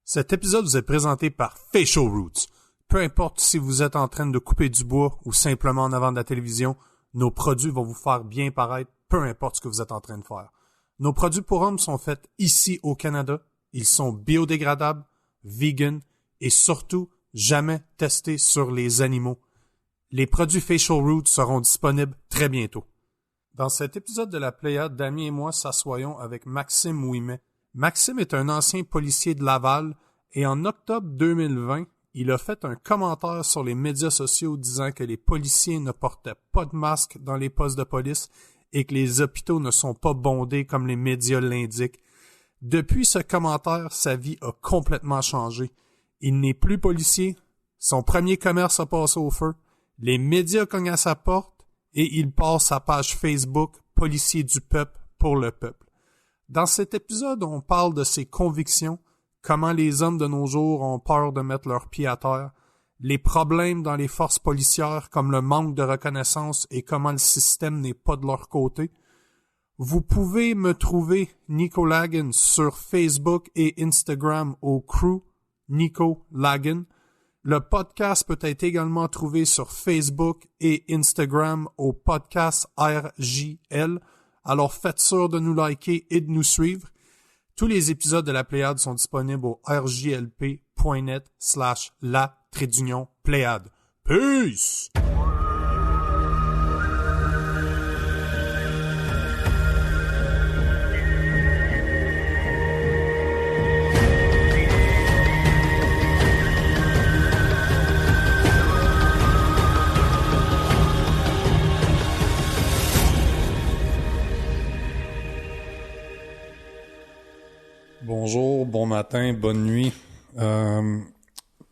Cet épisode vous est présenté par Facial Roots. Peu importe si vous êtes en train de couper du bois ou simplement en avant de la télévision, nos produits vont vous faire bien paraître, peu importe ce que vous êtes en train de faire. Nos produits pour hommes sont faits ici au Canada. Ils sont biodégradables, vegan et surtout jamais testés sur les animaux. Les produits Facial Roots seront disponibles très bientôt. Dans cet épisode de la Pléiade, Damien et moi s'assoyons avec Maxime Ouimet. Maxime est un ancien policier de Laval et en octobre 2020, il a fait un commentaire sur les médias sociaux disant que les policiers ne portaient pas de masque dans les postes de police et que les hôpitaux ne sont pas bondés comme les médias l'indiquent. Depuis ce commentaire, sa vie a complètement changé. Il n'est plus policier, son premier commerce a passé au feu, les médias cognent à sa porte et il passe sa page Facebook « Policier du peuple pour le peuple ». Dans cet épisode, on parle de ses convictions, comment les hommes de nos jours ont peur de mettre leurs pieds à terre, les problèmes dans les forces policières comme le manque de reconnaissance et comment le système n'est pas de leur côté. Vous pouvez me trouver Nico Lagan sur Facebook et Instagram au crew Nico Lagan. Le podcast peut être également trouvé sur Facebook et Instagram au podcast RJL. Alors faites sûr de nous liker et de nous suivre. Tous les épisodes de la Pléiade sont disponibles au rjlp.net/la-pléiade. Peace! Bonjour, bon matin, bonne nuit.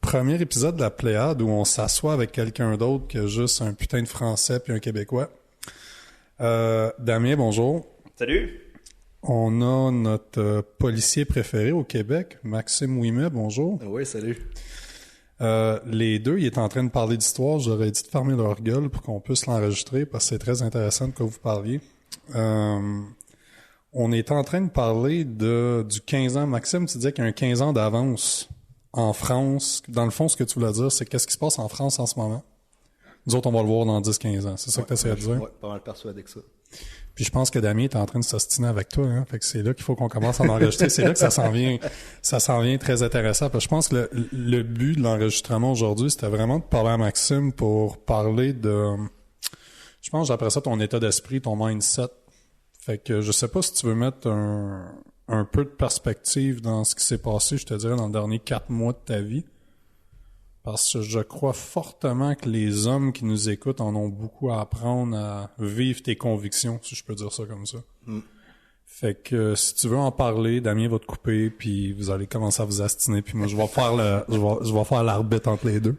Premier épisode de la Pléiade où on s'assoit avec quelqu'un d'autre que juste un putain de Français puis un Québécois. Damien, bonjour. Salut. On a notre policier préféré au Québec, Maxime Ouimet, bonjour. Oui, salut. Les deux, ils étaient en train de parler d'histoire. J'aurais dit de fermer leur gueule pour qu'on puisse l'enregistrer parce que c'est très intéressant de quoi vous parliez. On était en train de parler du 15 ans. Maxime, tu disais qu'il y a un 15 ans d'avance en France. Dans le fond, ce que tu voulais dire, c'est qu'est-ce qui se passe en France en ce moment? Nous autres, on va le voir dans 10-15 ans. C'est ça que tu essayais de dire? Oui, pas mal persuadé que ça. Puis je pense que Damien est en train de s'ostiner avec toi, hein. Fait que c'est là qu'il faut qu'on commence à enregistrer. C'est là que ça s'en vient très intéressant. Parce que je pense que le but de l'enregistrement aujourd'hui, c'était vraiment de parler à Maxime pour parler de, je pense, après ça, ton état d'esprit, ton mindset. Fait que je sais pas si tu veux mettre un peu de perspective dans ce qui s'est passé, je te dirais, dans les derniers 4 mois de ta vie. Parce que je crois fortement que les hommes qui nous écoutent en ont beaucoup à apprendre à vivre tes convictions, si je peux dire ça comme ça. Mm. Fait que si tu veux en parler, Damien va te couper, puis vous allez commencer à vous astiner, puis moi je vais faire je vais faire l'arbitre entre les deux.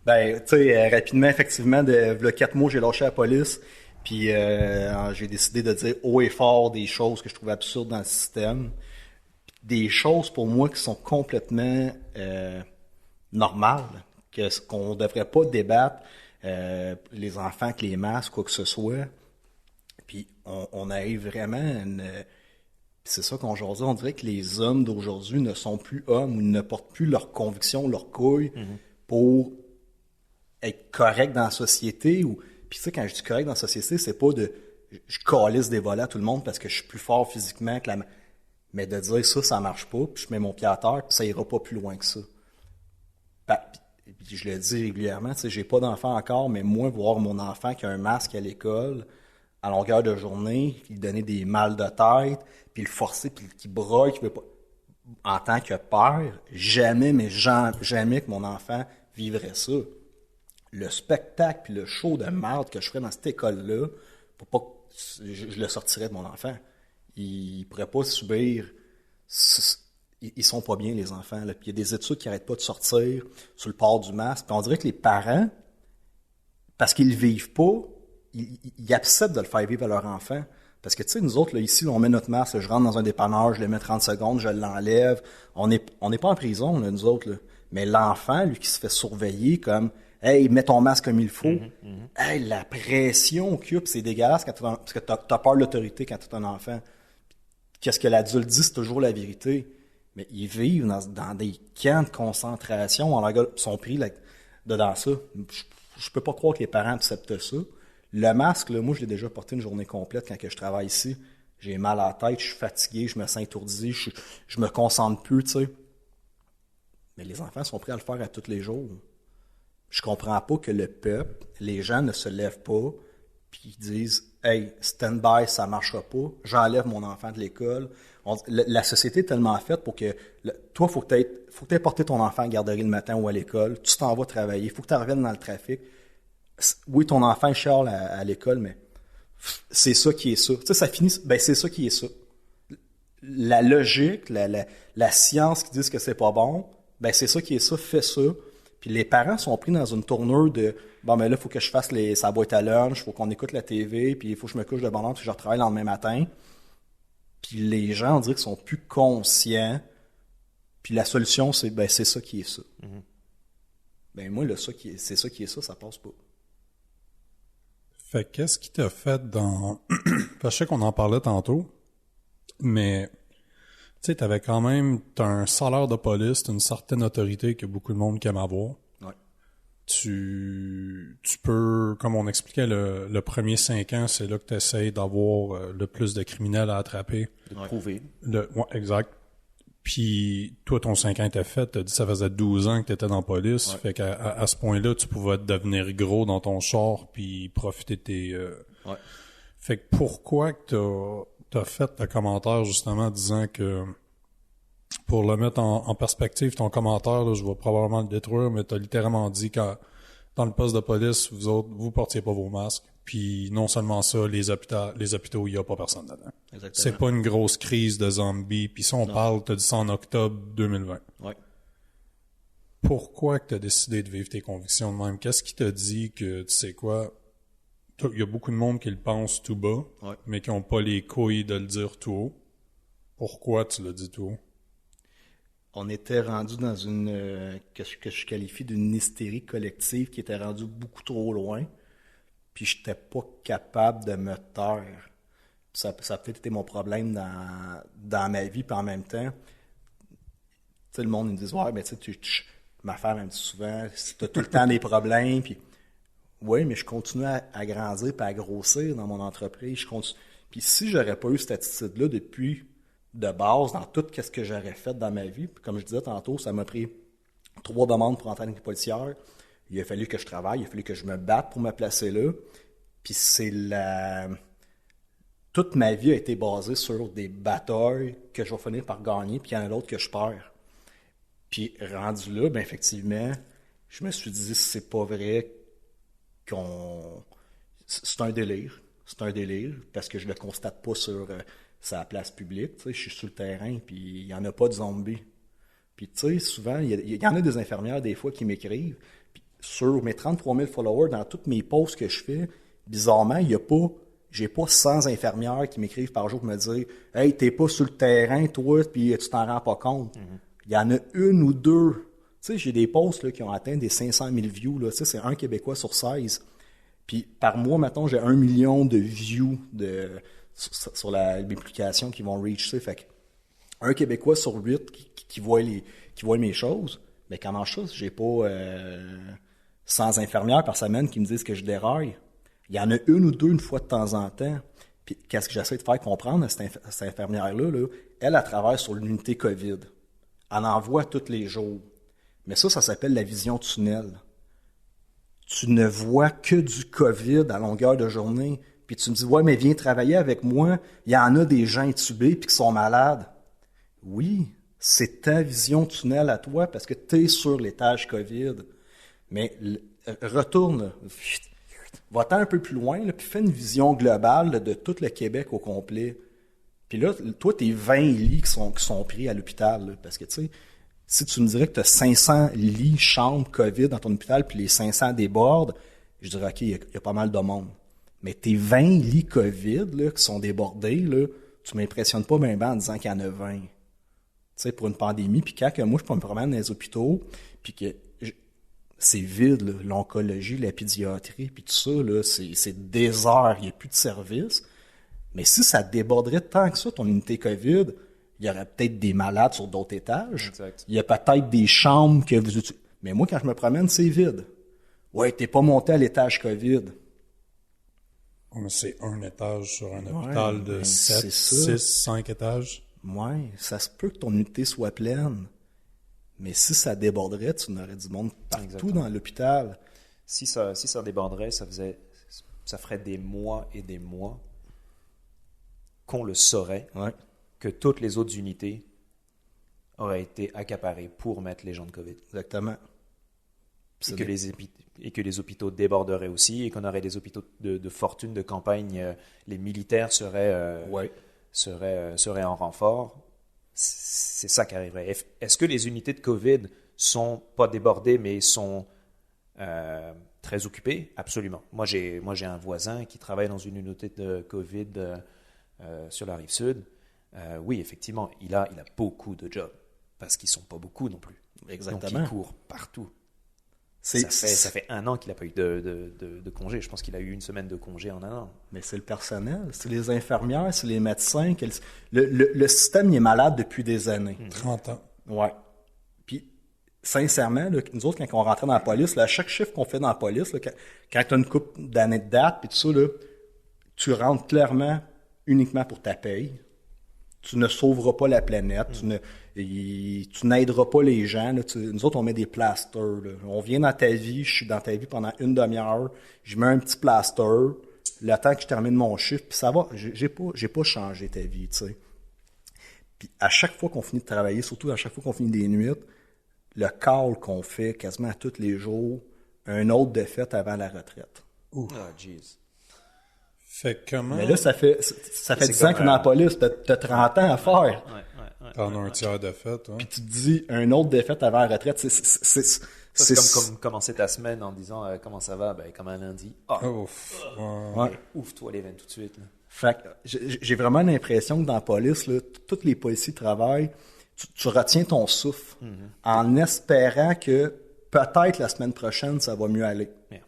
Ben, tu sais, rapidement, effectivement, de 4 mois, j'ai lâché la police. Puis j'ai décidé de dire haut et fort des choses que je trouvais absurdes dans le système. Des choses pour moi qui sont complètement normales, qu'on ne devrait pas débattre, les enfants avec les masques, quoi que ce soit. Puis on arrive vraiment à c'est ça qu'aujourd'hui, on dirait que les hommes d'aujourd'hui ne sont plus hommes ou ne portent plus leurs convictions, leurs couilles pour être corrects dans la société ou... Puis tu sais, quand je dis correct dans la société, c'est pas de je calisse des volets à tout le monde parce que je suis plus fort physiquement que mais de dire ça marche pas, puis je mets mon pied à terre, puis ça ira pas plus loin que ça. Puis je le dis régulièrement, tu sais, j'ai pas d'enfant encore, mais moi, voir mon enfant qui a un masque à l'école, à longueur de journée, lui donner des mal de tête, puis le forcer, puis qui broye, qui veut pas... En tant que père, jamais que mon enfant vivrait ça. Le spectacle puis le show de merde que je ferais dans cette école-là, pour pas que je le sortirais de mon enfant. Ils pourraient pas subir... Ils sont pas bien, les enfants. Là. Puis il y a des études qui arrêtent pas de sortir sur le port du masque. Puis on dirait que les parents, parce qu'ils le vivent pas, ils acceptent de le faire vivre à leur enfant. Parce que, tu sais, nous autres, là, ici, on met notre masque, là, je rentre dans un dépanneur, je le mets 30 secondes, je l'enlève. On n'est pas en prison, là, nous autres. Là. Mais l'enfant, lui, qui se fait surveiller comme... Hey, mets ton masque comme il faut. Hey, la pression qu'il y a, puis c'est dégueulasse parce que t'as peur de l'autorité quand t'es un enfant. Qu'est-ce que l'adulte dit, c'est toujours la vérité. Mais ils vivent dans des camps de concentration. Ils sont pris dedans ça. Je peux pas croire que les parents acceptent ça. Le masque, là, moi, je l'ai déjà porté une journée complète quand que je travaille ici. J'ai mal à la tête, je suis fatigué, je me sens étourdi, je me concentre plus, tu sais. Mais les enfants sont prêts à le faire à tous les jours. Je comprends pas que le peuple, les gens ne se lèvent pas puis ils disent « Hey, stand-by, ça marchera pas. J'enlève mon enfant de l'école. » La société est tellement faite pour que toi, faut que tu aies porté ton enfant à la garderie le matin ou à l'école. Tu t'en vas travailler. Il faut que tu reviennes dans le trafic. Oui, ton enfant chiale à l'école, mais c'est ça qui est ça. Tu sais, ça finit, ben c'est ça qui est ça. La logique, la science qui dit que c'est pas bon, ben c'est ça qui est ça, fais ça. Puis les parents sont pris dans une tournure de bon ben là, il faut que je fasse sa boîte à lunch, il faut qu'on écoute la TV, puis il faut que je me couche de bonne heure, puis je retravaille le lendemain matin. Puis les gens, on dirait qu'ils sont plus conscients. Puis la solution, c'est ben c'est ça qui est ça. Mm-hmm. Ben moi, c'est ça qui est ça passe pas. Fait qu'est-ce qui t'a fait dans... Je sais qu'on en parlait tantôt, mais tu sais, t'avais quand même un salaire de police, une certaine autorité que beaucoup de monde aime avoir. Ouais. Tu peux, comme on expliquait, le premier 5 ans, c'est là que tu essaies d'avoir le plus de criminels à attraper. De prouver. Ouais, exact. Puis toi, ton 5 ans était fait, t'as dit que ça faisait 12 ans que t'étais dans la police, fait qu'à ce point-là, tu pouvais devenir gros dans ton char puis profiter de tes... Ouais. Fait que pourquoi que t'as fait le commentaire justement disant que, pour le mettre en perspective, ton commentaire, là, je vais probablement le détruire, mais t'as littéralement dit que dans le poste de police, vous autres, vous portiez pas vos masques. Puis non seulement ça, les hôpitaux, il y a pas personne dedans. Exactement. C'est pas une grosse crise de zombies. Puis ça, on parle, t'as dit ça en octobre 2020. Ouais. Pourquoi que t'as décidé de vivre tes convictions de même? Qu'est-ce qui t'a dit que, tu sais quoi, il y a beaucoup de monde qui le pense tout bas, mais qui ont pas les couilles de le dire tout haut. Pourquoi tu l'as dit tout haut? On était rendu dans une que je qualifie d'une hystérie collective qui était rendue beaucoup trop loin. Puis j'étais pas capable de me taire. Ça a peut-être été mon problème dans ma vie, puis en même temps, tu sais, le monde me dit « Ouais, ben tu sais, ma femme me dit souvent, t'as tout le temps des problèmes, puis oui, mais je continue à grandir et à grossir dans mon entreprise. Puis si j'aurais pas eu cette attitude-là depuis de base, dans tout ce que j'aurais fait dans ma vie, puis comme je disais tantôt, ça m'a pris 3 demandes pour entrer dans les policières. Il a fallu que je travaille, il a fallu que je me batte pour me placer là. Puis toute ma vie a été basée sur des batailles que je vais finir par gagner, puis il y en a d'autres que je perds. Puis rendu là, ben effectivement, je me suis dit, c'est pas vrai c'est un délire. C'est un délire, parce que je le constate pas sur sa place publique. Tu sais, je suis sur le terrain, puis il y en a pas de zombies. Puis tu sais, souvent, il y en a des infirmières, des fois, qui m'écrivent. Puis sur mes 33 000 followers, dans toutes mes posts que je fais, bizarrement, j'ai pas 100 infirmières qui m'écrivent par jour pour me dire « Hey, t'es pas sur le terrain, toi, puis tu t'en rends pas compte. Il y en a une ou deux. Tu sais, j'ai des posts là, qui ont atteint des 500 000 views. Là. Tu sais, c'est un Québécois sur 16. Puis par mois, mettons, j'ai 1 million de views sur mes publications qui vont reach. Fait que un Québécois sur 8 qui voit mes choses. Mais comment ça, j'ai pas 100 infirmières par semaine qui me disent que je déraille. Il y en a une ou deux une fois de temps en temps. Puis qu'est-ce que j'essaie de faire comprendre à cette infirmière-là, là, elle travaille sur l'unité COVID. Elle en voit tous les jours. Mais ça s'appelle la vision tunnel. Tu ne vois que du COVID à longueur de journée. Puis tu me dis, ouais, mais viens travailler avec moi. Il y en a des gens intubés puis qui sont malades. Oui, c'est ta vision tunnel à toi parce que tu es sur l'étage COVID. Mais retourne, va-t'en un peu plus loin, là, puis fais une vision globale là, de tout le Québec au complet. Puis là, toi, tes 20 lits qui sont pris à l'hôpital. Là, parce que, tu sais, si tu me dirais que tu as 500 lits, chambres COVID dans ton hôpital, puis les 500 débordent, je dirais, OK, il y a pas mal de monde. Mais tes 20 lits COVID là, qui sont débordés, là, tu m'impressionnes pas bien en disant qu'il y en a 20. Tu sais, pour une pandémie, puis quand moi, je me promène dans les hôpitaux, puis que c'est vide, là, l'oncologie, la pédiatrie, puis tout ça, là, c'est désert, il n'y a plus de service. Mais si ça déborderait tant que ça, ton unité COVID, Il y aurait peut-être des malades sur d'autres étages. Exact. Il y a peut-être des chambres que vous utilisez. Mais moi, quand je me promène, c'est vide. Ouais, t'es pas monté à l'étage COVID. Mais c'est un étage sur un hôpital de ben, 7, c'est ça. 6, 5 étages. Ouais, ça se peut que ton unité soit pleine. Mais si ça déborderait, tu n'aurais du monde partout Exactement. dans l'hôpital. Si ça déborderait, ça ferait des mois et des mois qu'on le saurait, Ouais. que toutes les autres unités auraient été accaparées pour mettre les gens de COVID. Exactement. Et que les hôpitaux déborderaient aussi, et qu'on aurait des hôpitaux de fortune, de campagne. Les militaires seraient en renfort. C'est ça qui arriverait. Est-ce que les unités de COVID sont pas débordées, mais sont très occupées? Absolument. Moi, j'ai un voisin qui travaille dans une unité de COVID sur la rive sud. Oui, effectivement, il a beaucoup de jobs, parce qu'ils sont pas beaucoup non plus. Exactement. Donc, il court partout. Ça fait 1 an qu'il n'a pas eu de congé. Je pense qu'il a eu 1 semaine de congé en 1 an. Mais c'est le personnel, c'est les infirmières, c'est les médecins. Le système il est malade depuis des années. 30 ans. Ouais. Puis, sincèrement, là, nous autres, quand on rentrait dans la police, là, à chaque chiffre qu'on fait dans la police, là, quand tu as une couple d'années de date, puis tout ça, là, tu rentres clairement uniquement pour ta paye. Tu ne sauveras pas la planète, tu n'aideras pas les gens. Là, nous autres, on met des plasters. Là. On vient dans ta vie, je suis dans ta vie pendant 1 demi-heure, je mets un petit plaster, le temps que je termine mon chiffre, puis ça va, j'ai pas changé ta vie, tu sais. Puis à chaque fois qu'on finit de travailler, surtout à chaque fois qu'on finit des nuits, le call qu'on fait quasiment à tous les jours, un autre défaite avant la retraite. Ah, jeez. Fait comment... Mais là, ça fait 10 ans que comme dans la police, t'as 30 ans à faire. T'en as un tiers de fête, ouais. Puis tu te dis, un autre défaite avant la retraite, C'est comme commencer ta semaine en disant comment ça va, ben, comme un lundi. Ouf. Ouais. Ouvre-toi les veines tout de suite. Là. Fait que j'ai vraiment l'impression que dans la police, là, tous les policiers travaillent, tu retiens ton souffle en espérant que peut-être la semaine prochaine, ça va mieux aller. Yeah.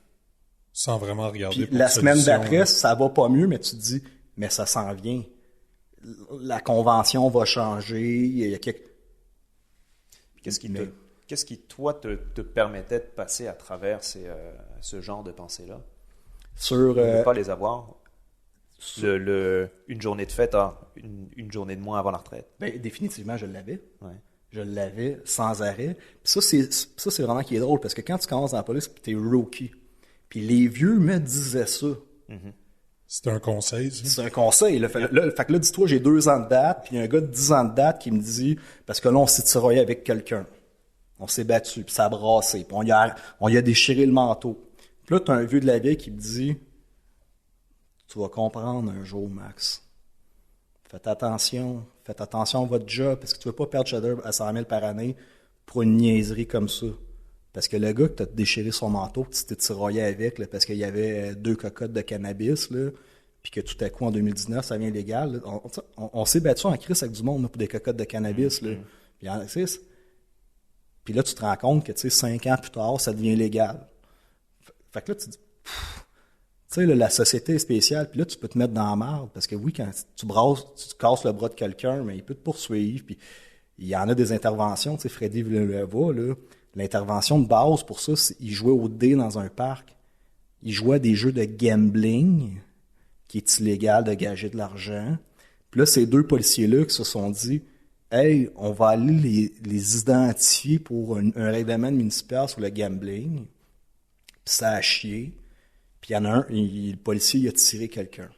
Sans vraiment regarder Puis pour la solution, semaine d'après, là. ça va pas mieux, mais tu te dis, mais ça s'en vient. La convention va changer, il y a quelque... Qu'est-ce qui, toi, te permettait de passer à travers ce genre de pensée-là? Sur... De ne pas les avoir. Une journée de fête, une journée de moins avant la retraite. Ben, définitivement, je l'avais. Ouais. Je l'avais sans arrêt. Puis ça, c'est vraiment qui est drôle, parce que quand tu commences dans la police, puis t'es rookie, puis les vieux me disaient ça. C'est un conseil, ça. C'est un conseil. Là. Fait que là, dis-toi, j'ai 2 ans de date, puis il y a un gars de 10 ans de date qui me dit, parce que là, on s'est tiraillé avec quelqu'un. On s'est battu, puis ça a brassé, puis on y a déchiré le manteau. Puis là, t'as un vieux de la vieille qui me dit, tu vas comprendre un jour, Max. Faites attention à votre job, parce que tu veux pas perdre Cheddar à 100 000 par année pour une niaiserie comme ça. Parce que le gars que t'as déchiré son manteau, que tu t'es tiraillé avec, là, parce qu'il y avait 2 cocottes de cannabis, là, puis que tout à coup, en 2019, ça devient légal. Là, on s'est battu en crise avec du monde là, pour des cocottes de cannabis. Là. Puis là, tu te rends compte que 5 ans plus tard, ça devient légal. Fait que là, tu dis, tu sais, la société est spéciale, puis là, tu peux te mettre dans la merde, parce que oui, quand tu casses le bras de quelqu'un, mais il peut te poursuivre, puis il y en a des interventions, tu sais, Freddy Villeneuve, là, l'intervention de base pour ça, c'est il jouait au dé dans un parc. Il jouait à des jeux de gambling, qui est illégal de gager de l'argent. Puis là, ces 2 policiers-là qui se sont dit, hey, on va aller les identifier pour un règlement municipal sur le gambling. Puis ça a chié. Puis il y en a un, le policier, il a tiré quelqu'un.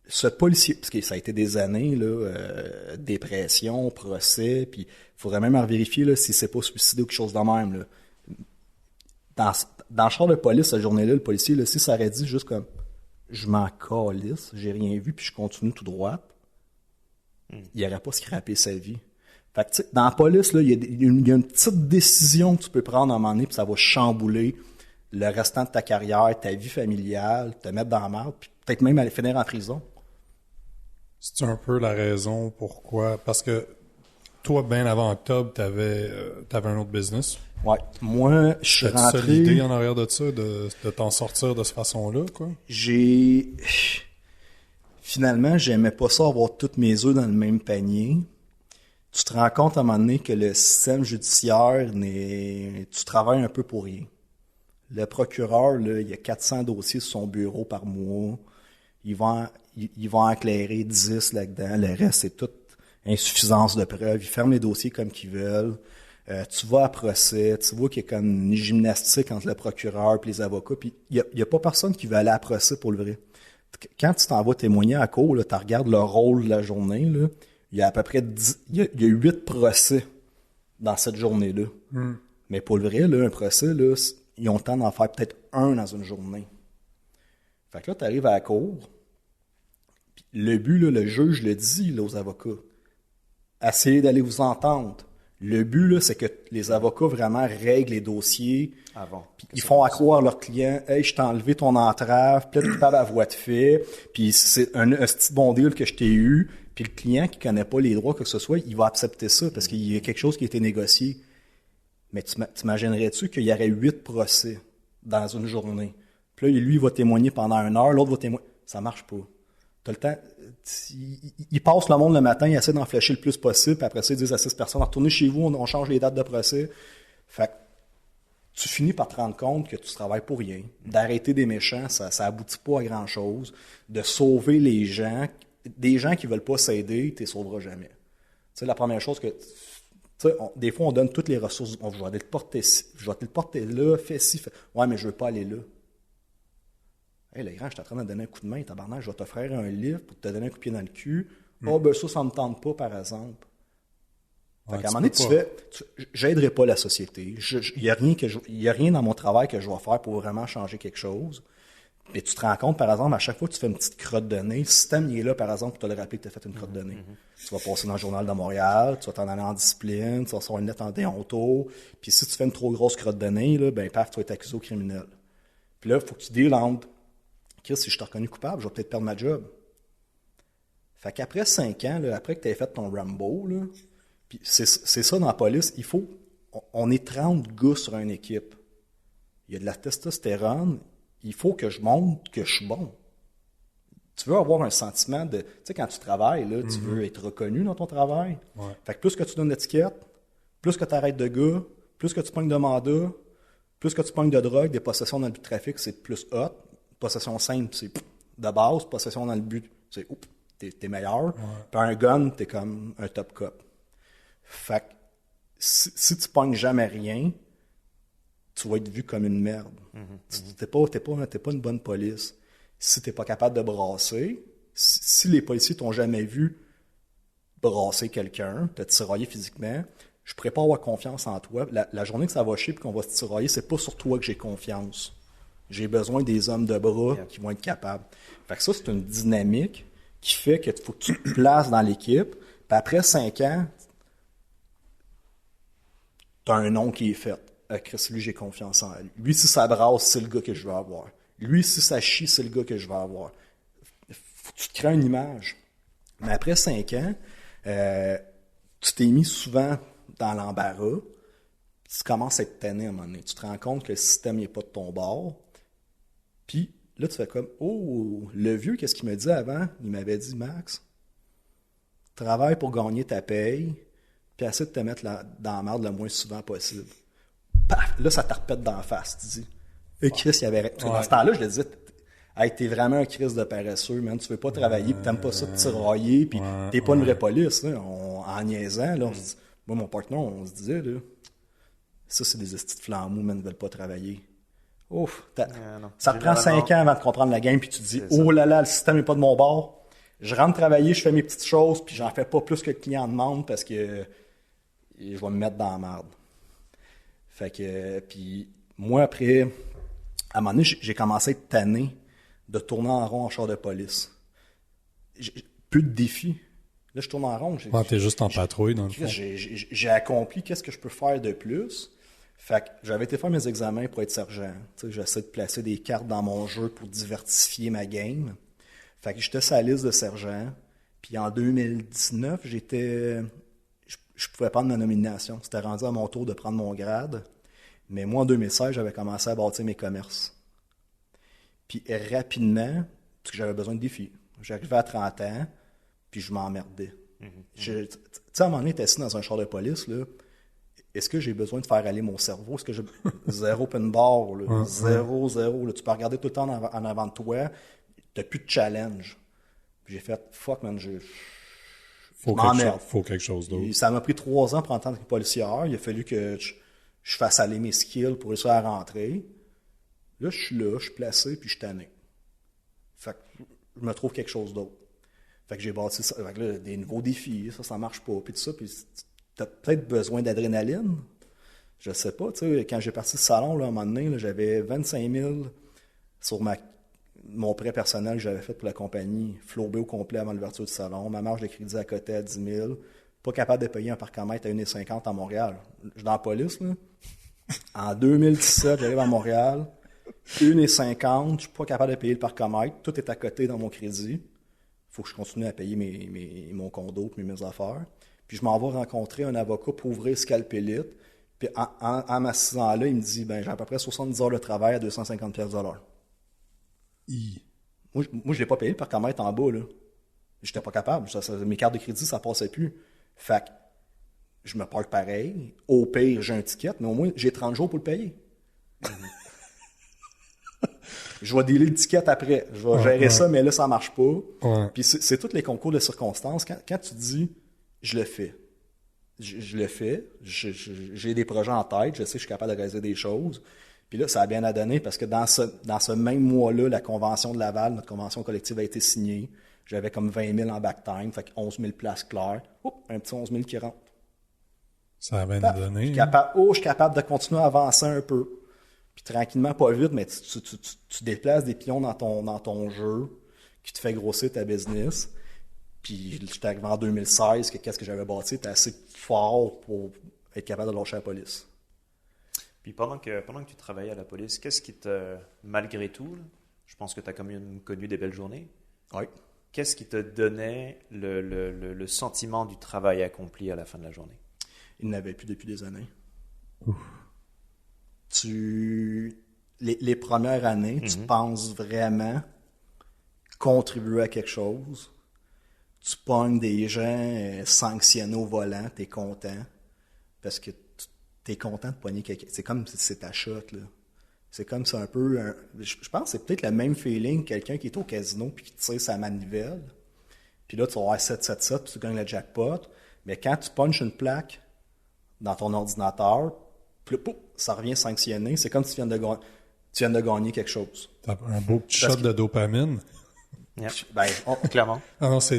Ce policier, parce que ça a été des années, là, dépression, procès, puis il faudrait même en vérifier là, si c'est pas suicidé ou quelque chose de même. Là. Dans le char de police, cette journée-là, le policier, là, si ça aurait dit juste comme je m'en calisse, j'ai rien vu, puis je continue tout droit, il n'aurait pas scrappé sa vie. Fait que, tu sais, dans la police, là, il y a une petite décision que tu peux prendre à un moment donné, puis ça va chambouler le restant de ta carrière, ta vie familiale, te mettre dans la merde, puis peut-être même aller finir en prison. C'est un peu la raison pourquoi... Parce que toi, bien avant octobre, t'avais un autre business. Ouais. Moi, je suis T'as-tu rentré... ça l'idée en arrière de ça, de t'en sortir de cette façon-là, quoi? finalement, j'aimais pas ça avoir tous mes œufs dans le même panier. Tu te rends compte à un moment donné que le système judiciaire, tu travailles un peu pour rien. Le procureur, là, il y a 400 dossiers sur son bureau par mois. Ils vont éclairer 10 là-dedans. Le reste, c'est toute insuffisance de preuves. Ils ferment les dossiers comme qu'ils veulent. Tu vas à procès. Tu vois qu'il y a comme une gymnastique entre le procureur et les avocats. Puis il y a pas personne qui veut aller à procès pour le vrai. Quand tu t'en vas témoigner à cour, tu regardes le rôle de la journée, là, il y a à peu près 8 procès dans cette journée-là. Mais pour le vrai, là, un procès, là, ils ont le temps d'en faire peut-être un dans une journée. Fait que là, tu arrives à la cour. Puis le but, là, le juge le dit là, aux avocats. Essayez d'aller vous entendre. Le but, là, c'est que les avocats vraiment règlent les dossiers. Puis ils font accroire leurs clients. Hey, je t'ai enlevé ton entrave, peut-être coupable à voie de fait. Puis c'est un petit bon deal que je t'ai eu. Puis le client qui connaît pas les droits, que ce soit, il va accepter ça parce qu'il y a quelque chose qui a été négocié. Mais t'imaginerais-tu qu'il y aurait 8 procès dans une journée? Puis là, lui, il va témoigner pendant 1 heure, l'autre va témoigner. Ça marche pas. T'as le temps. Il passe le monde le matin, il essaie d'en flasher le plus possible, puis après ça, ils disent à 6 personnes, retournez chez vous, on change les dates de procès. Fait que tu finis par te rendre compte que tu travailles pour rien. D'arrêter des méchants, ça aboutit pas à grand-chose. De sauver les gens, des gens qui veulent pas s'aider, tu les sauveras jamais. Tu sais, la première chose que... des fois, on donne toutes les ressources. Je vais aller te porter là, fais ci, fais... Ouais, mais je veux pas aller là. Hey, le grand, je suis en train de te donner un coup de main, tabarnak, je vais t'offrir un livre pour te donner un coup de pied dans le cul. Oh, ben ça me tente pas, par exemple. Fait qu'à un moment donné, tu fais, j'aiderai pas la société. Il y a rien dans mon travail que je vais faire pour vraiment changer quelque chose. Mais tu te rends compte, par exemple, à chaque fois que tu fais une petite crotte de nez, le système il est là, par exemple, pour te le rappeler que tu as fait une crotte de nez. Tu vas passer dans le journal de Montréal, tu vas t'en aller en discipline, tu vas recevoir une lettre en déonto, puis si tu fais une trop grosse crotte de nez, là, ben paf, tu vas être accusé au criminel. Puis là, il faut que tu deals entre, Chris, si je t'ai reconnu coupable, je vais peut-être perdre ma job. Fait qu'après 5 ans, là, après que tu aies fait ton Rambo, là, puis c'est ça dans la police, on est 30 gars sur une équipe. Il y a de la testostérone, il faut que je montre que je suis bon. Tu veux avoir un sentiment de... Tu sais, quand tu travailles, là, tu veux être reconnu dans ton travail. Ouais. Fait que plus que tu donnes d'étiquette, plus que tu arrêtes de gars, plus que tu pognes de mandat, plus que tu pognes de drogue, des possessions dans le but de trafic, c'est plus hot. Possession simple, c'est de base. Possession dans le but, c'est t'es meilleur. Ouais. Puis un gun, t'es comme un top cop. Fait que si tu pognes jamais rien, tu vas être vu comme une merde. T'es pas une bonne police. Si t'es pas capable de brasser, si les policiers t'ont jamais vu brasser quelqu'un, te tirailler physiquement, je pourrais pas avoir confiance en toi. La journée que ça va chier et qu'on va se tirailler, c'est pas sur toi que j'ai confiance. J'ai besoin des hommes de bras qui vont être capables. Fait que ça, c'est une dynamique qui fait qu'il faut que tu te places dans l'équipe. Puis après 5 ans, t'as un nom qui est fait. Chris, lui, j'ai confiance en lui. Lui, si ça brasse, c'est le gars que je veux avoir. Lui, si ça chie, c'est le gars que je veux avoir. Faut que tu te crées une image. Mais après 5 ans, tu t'es mis souvent dans l'embarras. Tu commences à être tanné à un moment donné. Tu te rends compte que le système n'est pas de ton bord. Puis là, tu fais comme, oh, le vieux, qu'est-ce qu'il me dit avant? Il m'avait dit, Max, travaille pour gagner ta paye, puis essaie de te mettre dans la merde le moins souvent possible. Paf! Là, ça te repète d'en face, tu dis. Et Chris, il y avait... Dans ce temps-là, je le disais, hey, t'es vraiment un Chris de paresseux, man. Tu veux pas travailler, puis t'aimes pas ça de tirailler, puis t'es pas une vraie police, là. En niaisant, là, moi, mon partenaire, on se disait, là, ça, c'est des estis de flambeaux, man, ils veulent pas travailler. Ouf, ça te prend 5 ans avant de comprendre la game, puis tu te dis, oh là là, le système est pas de mon bord. Je rentre travailler, je fais mes petites choses, puis j'en fais pas plus que le client demande parce que je vais me mettre dans la merde. Fait que, puis moi, après, à un moment donné, j'ai commencé à être tanné de tourner en rond en char de police. Plus de défis. Là, je tourne en rond. T'es juste en patrouille, dans le fond. J'ai accompli qu'est-ce que je peux faire de plus. Fait que j'avais été faire mes examens pour être sergent. J'essaie de placer des cartes dans mon jeu pour diversifier ma game. Fait que j'étais sur la liste de sergent. Puis en 2019, je pouvais prendre ma nomination. C'était rendu à mon tour de prendre mon grade. Mais moi, en 2016, j'avais commencé à bâtir mes commerces. Puis rapidement, parce que j'avais besoin de défis. J'arrivais à 30 ans, puis je m'emmerdais. Tu sais, à un moment donné, t'es assis dans un char de police, là. Est-ce que j'ai besoin de faire aller mon cerveau? Est-ce que j'ai zéro open bar, là? Zéro. Là. Tu peux regarder tout le temps en avant de toi. T'as plus de challenge. Puis j'ai fait, fuck, man, Faut quelque chose d'autre. Ça m'a pris 3 ans pour entendre une policière. Il a fallu que je fasse aller mes skills pour réussir à rentrer. Là, je suis placé, puis je suis tanné. Fait que je me trouve quelque chose d'autre. Fait que j'ai bâti ça. Fait que là, des nouveaux défis, ça marche pas, puis tout ça. Puis t'as peut-être besoin d'adrénaline. Je sais pas, tu sais, quand j'ai parti du salon, là, à un moment donné, là, j'avais 25 000 sur mon prêt personnel que j'avais fait pour la compagnie, flobé au complet avant l'ouverture du salon. Ma marge de crédit à côté à 10 000. Pas capable de payer un parcomètre à 1,50 à Montréal. Je suis dans la police, là. En 2017, j'arrive à Montréal. 1,50, je suis pas capable de payer le parcomètre. Tout est à côté dans mon crédit. Faut que je continue à payer mon condo et mes affaires. Puis je m'en vais rencontrer un avocat pour ouvrir Scalpelite. Puis en m'assisant là, il me dit, j'ai à peu près 70 heures de travail à 250 pièces de l'heure. Moi, je l'ai pas payé le parcomètre en bas, là. J'étais pas capable. Mes cartes de crédit, ça passait plus. Fait que je me parle pareil. Au pire, j'ai un ticket, mais au moins, j'ai 30 jours pour le payer. Je vais dealer le ticket après. Je vais gérer ça, mais là, ça marche pas. Puis c'est tous les concours de circonstances. Quand tu dis, je le fais. Je le fais. J'ai des projets en tête. Je sais que je suis capable de réaliser des choses. Puis là, ça a bien à donner parce que dans ce même mois-là, la convention de Laval, notre convention collective a été signée. J'avais comme 20 000 en back-time, fait que 11 000 places claires. Un petit 11 000 qui rentre. Ça a bien à donner. Je suis capable de continuer à avancer un peu. Puis tranquillement, pas vite, mais tu déplaces des pions dans ton jeu qui te fait grossir ta business. Puis j'étais arrivé en 2016, qu'est-ce que j'avais bâti était assez fort pour être capable de lâcher la police. Puis pendant que tu travaillais à la police, qu'est-ce qui te, malgré tout, là, je pense que tu as quand même connu des belles journées. Oui. Qu'est-ce qui te donnait le sentiment du travail accompli à la fin de la journée? Il n'avait plus depuis des années. Les premières années, tu penses vraiment contribuer à quelque chose. Tu pognes des gens sanctionnés au volant, t'es content. Parce que t'es content de pogner quelqu'un. C'est comme si c'est ta shot, là. C'est comme c'est un peu... je pense que c'est peut-être le même feeling que quelqu'un qui est au casino puis qui tire sa manivelle. Puis là, tu vas avoir 777 puis tu gagnes le jackpot. Mais quand tu punches une plaque dans ton ordinateur, puis ça revient sanctionné. C'est comme si tu viens de gagner quelque chose. T'as un beau petit shot de dopamine. Yeah. Clairement. Ah non, c'est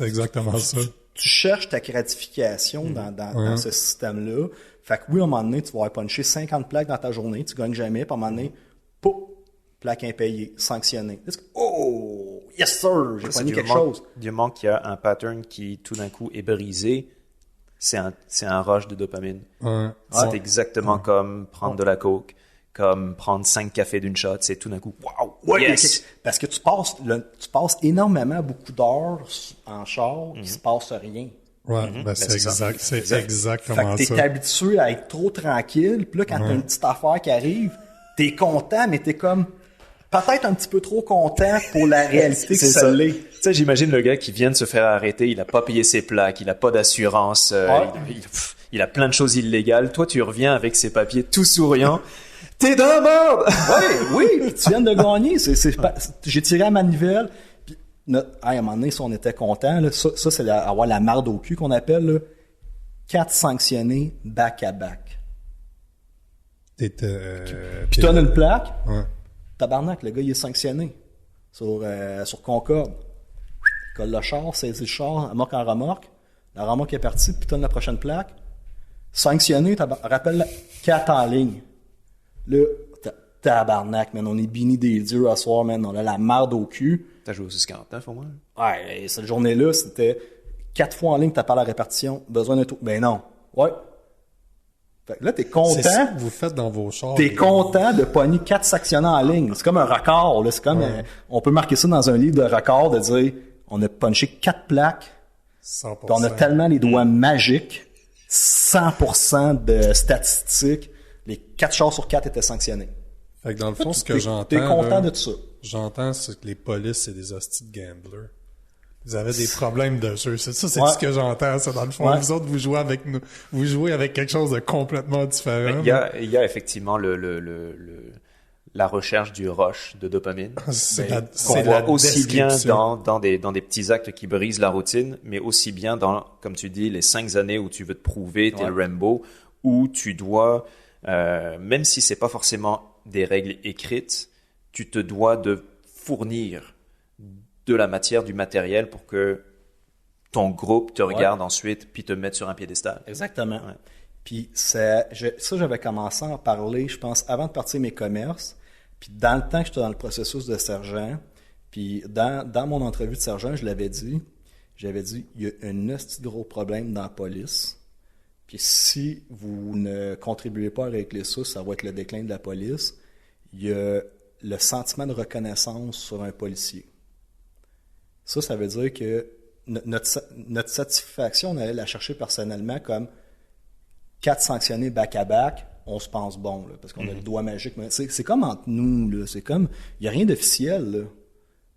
exactement ça. Tu cherches ta gratification dans ce système-là. Fait que oui, à un moment donné, tu vas avoir punché 50 plaques dans ta journée, tu gagnes jamais, puis à un moment donné, pouf, plaque impayée, sanctionnée. Oh, yes sir, j'ai pogné quelque chose. Du moment qu'il y a un pattern qui tout d'un coup est brisé, c'est un rush de dopamine. C'est exactement comme prendre de la coke, comme prendre 5 cafés d'une shot, c'est tout d'un coup, wow, yes! Parce que tu passes énormément beaucoup d'heures en char, il se passe rien. C'est exactement ça. T'es habitué à être trop tranquille, puis là, quand t'as une petite affaire qui arrive, t'es content, mais t'es comme peut-être un petit peu trop content pour la réalité que ça l'est. Tu sais, j'imagine le gars qui vient de se faire arrêter, il a pas payé ses plaques, il a pas d'assurance, il a plein de choses illégales. Toi, tu reviens avec ses papiers tout souriant. T'es dans la merde! Oui, tu viens de gagner. J'ai tiré à manivelle. À un moment donné, si on était content, là, ça c'est avoir la marde au cul qu'on appelle, là, 4 sanctionnés back-à-back. Puis tu donnes une plaque, tabarnak, le gars il est sanctionné sur Concorde. Colle le char, saisit le char, remorque en remorque. La remorque est partie, puis tu donnes la prochaine plaque. Sanctionné, rappelle 4 en ligne. Là, tabarnak, man, on est béni des dieux à soir, man, on a la marde au cul. T'as joué au 649 au moins? Ouais, cette journée-là, c'était 4 fois en ligne, t'as pas la répartition, besoin d'un tout. Ben non. Ouais. Fait que là, t'es content. C'est ça que vous faites dans vos chars. T'es content de pogner 4 sanctionnés en ligne. C'est comme un record, là. C'est comme, on peut marquer ça dans un livre de record, de dire, on a punché 4 plaques. 100%. Puis on a tellement les doigts magiques. 100% de statistiques. Les 4 chars sur 4 étaient sanctionnés. Fait que dans le fond, ce que j'entends... T'es content là, de tout ça. J'entends, c'est que les polices, c'est des hosties de gamblers. Vous avez des problèmes de jeu. C'est ça, c'est Ouais. ce que j'entends, ça, dans le fond. Ouais. Vous autres, vous jouez avec nous. Vous jouez avec quelque chose de complètement différent. Il y a effectivement la recherche du rush de dopamine. C'est Ben, c'est Qu'on voit la aussi bien description. dans des petits actes qui brisent la routine, mais aussi bien dans, comme tu dis, les 5 années où tu veux te prouver, t'es le Rambo, où tu dois, même si c'est pas forcément des règles écrites, tu te dois de fournir de la matière, du matériel pour que ton groupe te regarde ensuite puis te mette sur un piédestal. Exactement. Ouais. Puis ça, j'avais commencé à en parler, je pense, avant de partir mes commerces. Puis dans le temps que j'étais dans le processus de sergent, puis dans mon entrevue de sergent, j'avais dit, il y a un esti de gros problème dans la police. Puis si vous ne contribuez pas à régler ça, ça va être le déclin de la police. Il y a le sentiment de reconnaissance sur un policier. Ça veut dire que notre satisfaction, on allait la chercher personnellement comme 4 sanctionnés back-à-back, on se pense bon, là, parce qu'on a le doigt magique. Mais c'est comme entre nous, là. C'est comme, il n'y a rien d'officiel, là.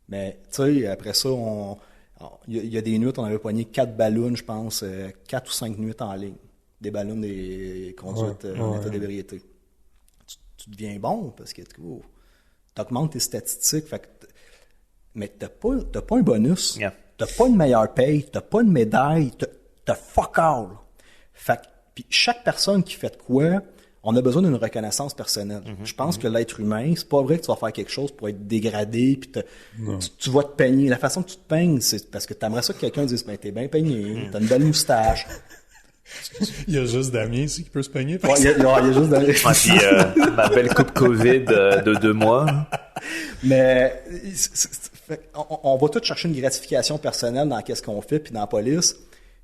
Mais, tu sais, après ça, il y a des nuits, on avait poigné 4 ballons, je pense, 4 ou 5 nuits en ligne. Des ballons des conduites en état d'ébriété. Tu deviens bon, parce que tu augmentes tes statistiques, fait que mais t'as pas un bonus, t'as pas une meilleure paye, t'as pas une médaille, t'as fuck all. Fait que, puis chaque personne qui fait de quoi, on a besoin d'une reconnaissance personnelle. Je pense que l'être humain, c'est pas vrai que tu vas faire quelque chose pour être dégradé, puis tu vas te peigner. La façon que tu te peignes, c'est parce que t'aimerais ça que quelqu'un dise, ben t'es bien peigné, t'as une belle moustache. Il y a juste Damien ici qui peut se peigner. Il y a juste Puis ma belle coupe COVID de 2 mois. Mais on va tous chercher une gratification personnelle dans qu'est-ce qu'on fait, puis dans la police,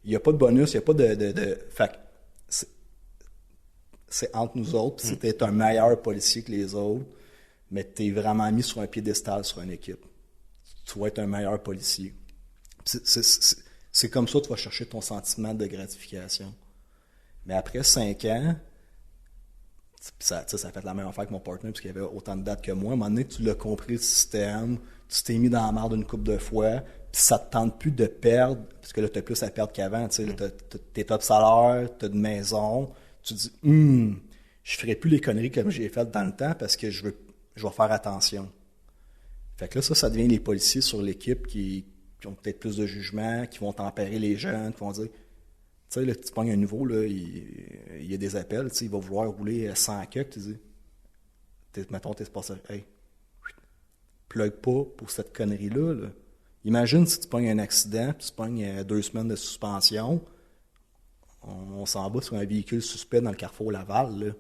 il n'y a pas de bonus, il n'y a pas de fait que c'est entre nous autres. Si t'es un meilleur policier que les autres, mais t'es vraiment mis sur un piédestal sur une équipe, tu vas être un meilleur policier. C'est comme ça que tu vas chercher ton sentiment de gratification. Mais après 5 ans, ça a fait la même affaire que mon partenaire, parce qu'il y avait autant de dates que moi. À un moment donné, tu l'as compris, le système, tu t'es mis dans la merde une couple de fois, puis ça te tente plus de perdre, parce que là, tu as plus à perdre qu'avant. Tu sais, t'es top salaire, tu as une maison, tu te dis, je ferai plus les conneries comme j'ai faites dans le temps, parce que je vais faire attention. Fait que là, ça devient les policiers sur l'équipe qui ont peut-être plus de jugement, qui vont tempérer les jeunes, qui vont dire, tu sais, là, tu pognes un nouveau, là, il y a des appels, tu sais, il va vouloir rouler 100 cucks, tu dis, mettons, t'es passé, hey, plug pas pour cette connerie-là, là. Imagine si tu pognes un accident, puis tu pognes 2 semaines de suspension, on s'en va sur un véhicule suspect dans le carrefour Laval, là.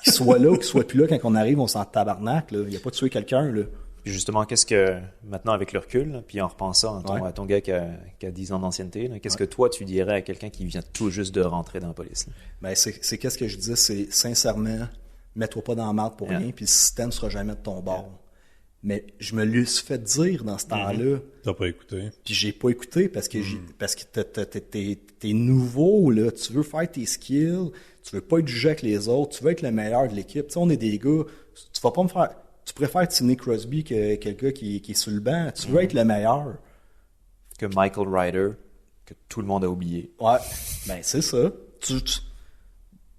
Qu'il soit là ou qu'il soit plus là, quand on arrive, on s'en tabarnak, là. Il n'y a pas tué quelqu'un, là. Puis justement, qu'est-ce que, maintenant avec le recul, là, puis en repensant à ton gars qui a 10 ans d'ancienneté, là, qu'est-ce que toi tu dirais à quelqu'un qui vient tout juste de rentrer dans la police? Là? Ben, c'est qu'est-ce que je disais, c'est sincèrement, mets-toi pas dans la merde pour rien, puis le système sera jamais de ton bord. Mais je me l'ai fait dire dans ce temps-là. T'as pas écouté. Puis j'ai pas écouté parce que t'es nouveau, là. Tu veux faire tes skills, tu veux pas être jugé avec les autres, tu veux être le meilleur de l'équipe. Tu sais, on est des gars, tu vas pas me faire... Tu préfères Sidney Crosby que quelqu'un qui est sur le banc. Tu veux être le meilleur. Que Michael Ryder, que tout le monde a oublié. Ouais, ben c'est ça.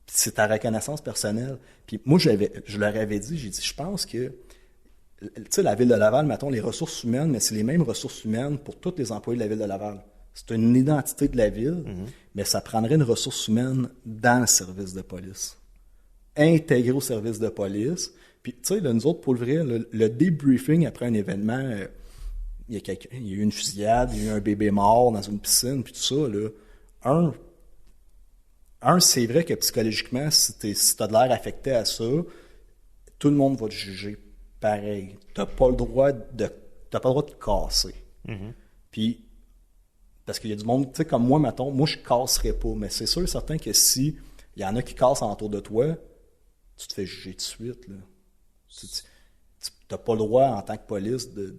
C'est ta reconnaissance personnelle. Puis moi, je leur avais dit, j'ai dit, je pense que, tu sais, la ville de Laval, mettons, les ressources humaines, mais c'est les mêmes ressources humaines pour tous les employés de la ville de Laval. C'est une identité de la ville, mais ça prendrait une ressource humaine dans le service de police. Intégré au service de police. Puis, tu sais, nous autres, pour le vrai, le debriefing après un événement, il y a eu une fusillade, il y a eu un bébé mort dans une piscine, puis tout ça, là. C'est vrai que psychologiquement, si t'as de l'air affecté à ça, tout le monde va te juger pareil. T'as pas le droit de te casser. Puis, parce qu'il y a du monde, tu sais, comme moi, mettons, moi, je casserais pas, mais c'est sûr et certain que si il y en a qui cassent autour de toi, tu te fais juger de suite, là. Tu n'as pas le droit, en tant que police, de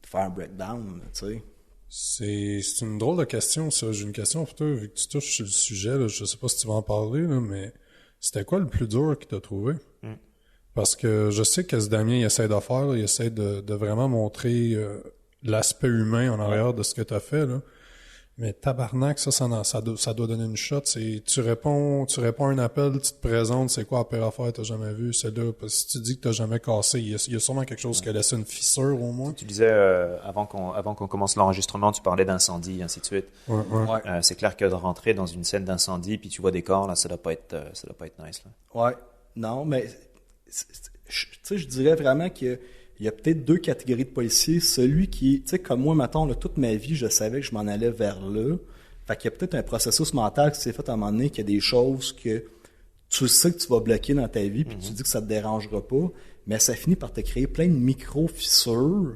faire un breakdown, tu sais. C'est une drôle de question, ça. J'ai une question pour toi, vu que tu touches sur le sujet, là. Je sais pas si tu vas en parler, là, mais c'était quoi le plus dur que tu as trouvé? Parce que je sais que ce Damien, il essaie de faire, là, il essaie de vraiment montrer l'aspect humain en arrière de ce que tu as fait, là. Mais tabarnak, ça doit donner une shot. Tu réponds à un appel, tu te présentes, c'est quoi la pire affaire que t'as jamais vu, c'est là. Parce que si tu dis que t'as jamais cassé, il y a sûrement quelque chose qui a laissé une fissure au moins. Tu disais, avant qu'on commence l'enregistrement, tu parlais d'incendie, et ainsi de suite. Ouais. C'est clair que de rentrer dans une scène d'incendie, puis tu vois des corps, là, ça doit pas être nice, là. Ouais. Non, mais tu sais, je dirais vraiment qu'il y a peut-être 2 catégories de policiers. Celui qui, tu sais, comme moi, mettons, là, toute ma vie, je savais que je m'en allais vers là. Fait qu'il y a peut-être un processus mental qui s'est fait à un moment donné, qu'il y a des choses que tu sais que tu vas bloquer dans ta vie, puis tu dis que ça te dérangera pas, mais ça finit par te créer plein de micro-fissures.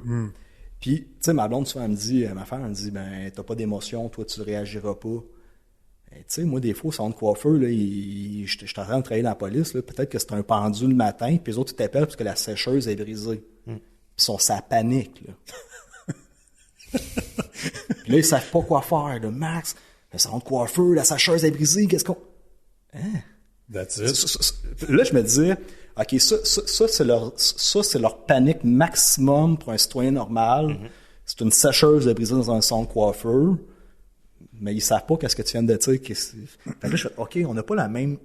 Puis, tu sais, ma blonde, souvent, elle me dit, ben, t'as pas d'émotion, toi, tu réagiras pas. Tu sais, moi, des fois, au salon de coiffeur, là, je suis en train de travailler dans la police, là, peut-être que c'est un pendu le matin, puis les autres, ils t'appellent parce que la sécheuse est brisée. Puis ils sont sa panique, là. Puis là, ils savent pas quoi faire, là. Max, le salon de coiffeur, la sécheuse est brisée, qu'est-ce qu'on... Hein? That's it. Là, je me disais, OK, ça, c'est leur panique maximum pour un citoyen normal. C'est une sécheuse brisée dans un salon de coiffeur. Mais ils savent pas qu'est-ce que tu viens de dire. Fait que là, je fais, OK, on n'a pas la même...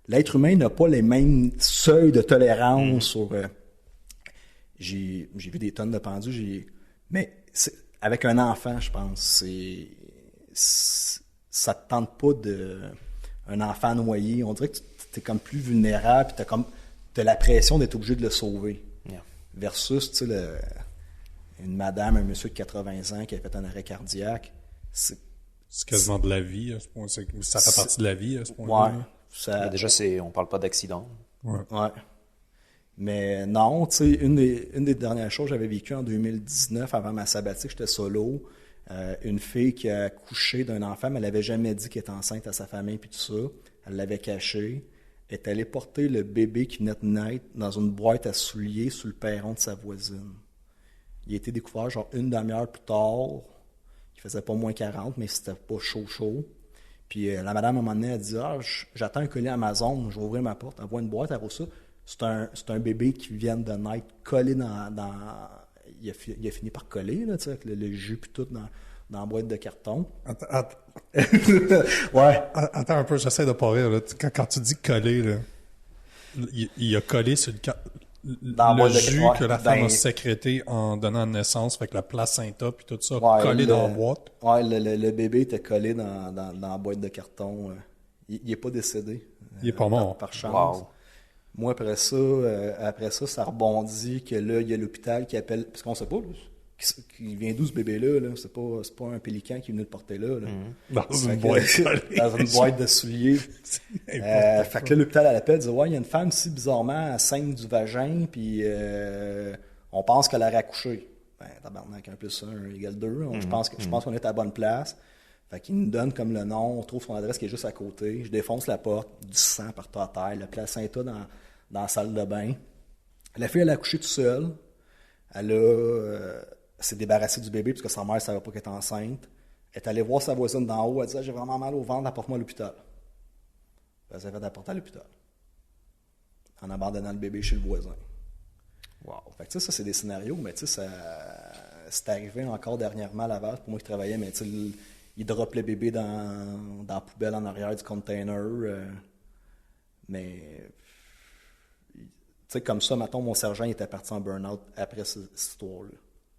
L'être humain n'a pas les mêmes seuils de tolérance sur... J'ai vu des tonnes de pendus, mais avec un enfant, je pense, ça te tente pas un enfant noyé. On dirait que tu es comme plus vulnérable, puis t'as la pression d'être obligé de le sauver. Yeah. Versus, tu sais, une madame, un monsieur de 80 ans qui a fait un arrêt cardiaque, c'est quasiment de la vie, à ce point. Ça fait partie de la vie, à ce point. Ouais. Déjà, on parle pas d'accident. Ouais. Mais non, tu sais, une des dernières choses que j'avais vécues en 2019, avant ma sabbatique, j'étais solo. Une fille qui a accouché d'un enfant, mais elle n'avait jamais dit qu'elle était enceinte à sa famille, puis tout ça. Elle l'avait caché. Elle est allée porter le bébé qui venait de naître dans une boîte à souliers sur le perron de sa voisine. Il a été découvert genre une demi-heure plus tard. Il faisait pas moins 40, mais c'était pas chaud. Puis la madame, à un moment donné, elle dit « Ah, j'attends un colis Amazon, je vais ouvrir ma porte. » Elle voit une boîte, elle voit ça. C'est un bébé qui vient de naître, collé dans il a fini par coller, là, tu sais, avec le jus puis tout dans la boîte de carton. Ouais. Attends un peu, j'essaie de pas rire, là. Quand tu dis coller, là, il a collé sur le jus que la femme a sécrété en donnant naissance, fait que la placenta puis tout ça, collé dans la boîte. Ouais, le bébé était collé dans la boîte de carton. Il est pas décédé. Il est pas mort. Par chance. Wow. Moi, après ça, ça rebondit que là, il y a l'hôpital qui appelle, parce qu'on sait pas, là, qui vient d'où ce bébé-là, là. C'est pas un pélican qui est venu le porter là. Dans une boîte de souliers. Fait que là, l'hôpital, elle appelle, dit « Ouais, il y a une femme ici, bizarrement, elle saigne du vagin, puis on pense qu'elle a accouché. » Ben, tabarnak, 1 plus 1 égale 2. Je pense qu'on est à la bonne place. Fait qu'il nous donne comme le nom, on trouve son adresse qui est juste à côté. Je défonce la porte, du sang par terre, le placenta dans la salle de bain. La fille, elle a accouché toute seule. Elle s'est débarrassée du bébé parce que sa mère ne savait pas qu'elle était enceinte. Elle est allée voir sa voisine d'en haut. Elle dit « J'ai vraiment mal au ventre, apporte-moi à l'hôpital. » Elle s'est fait apporter à l'hôpital. En abandonnant le bébé chez le voisin. Wow. Fait que tu sais, ça, c'est des scénarios, mais tu sais, c'est arrivé encore dernièrement à Laval, pour moi qui travaillais, mais tu sais, il droppe le bébé dans la poubelle en arrière du container. Mais tu sais, comme ça, mettons, mon sergent il était parti en burn-out après cette histoire-là.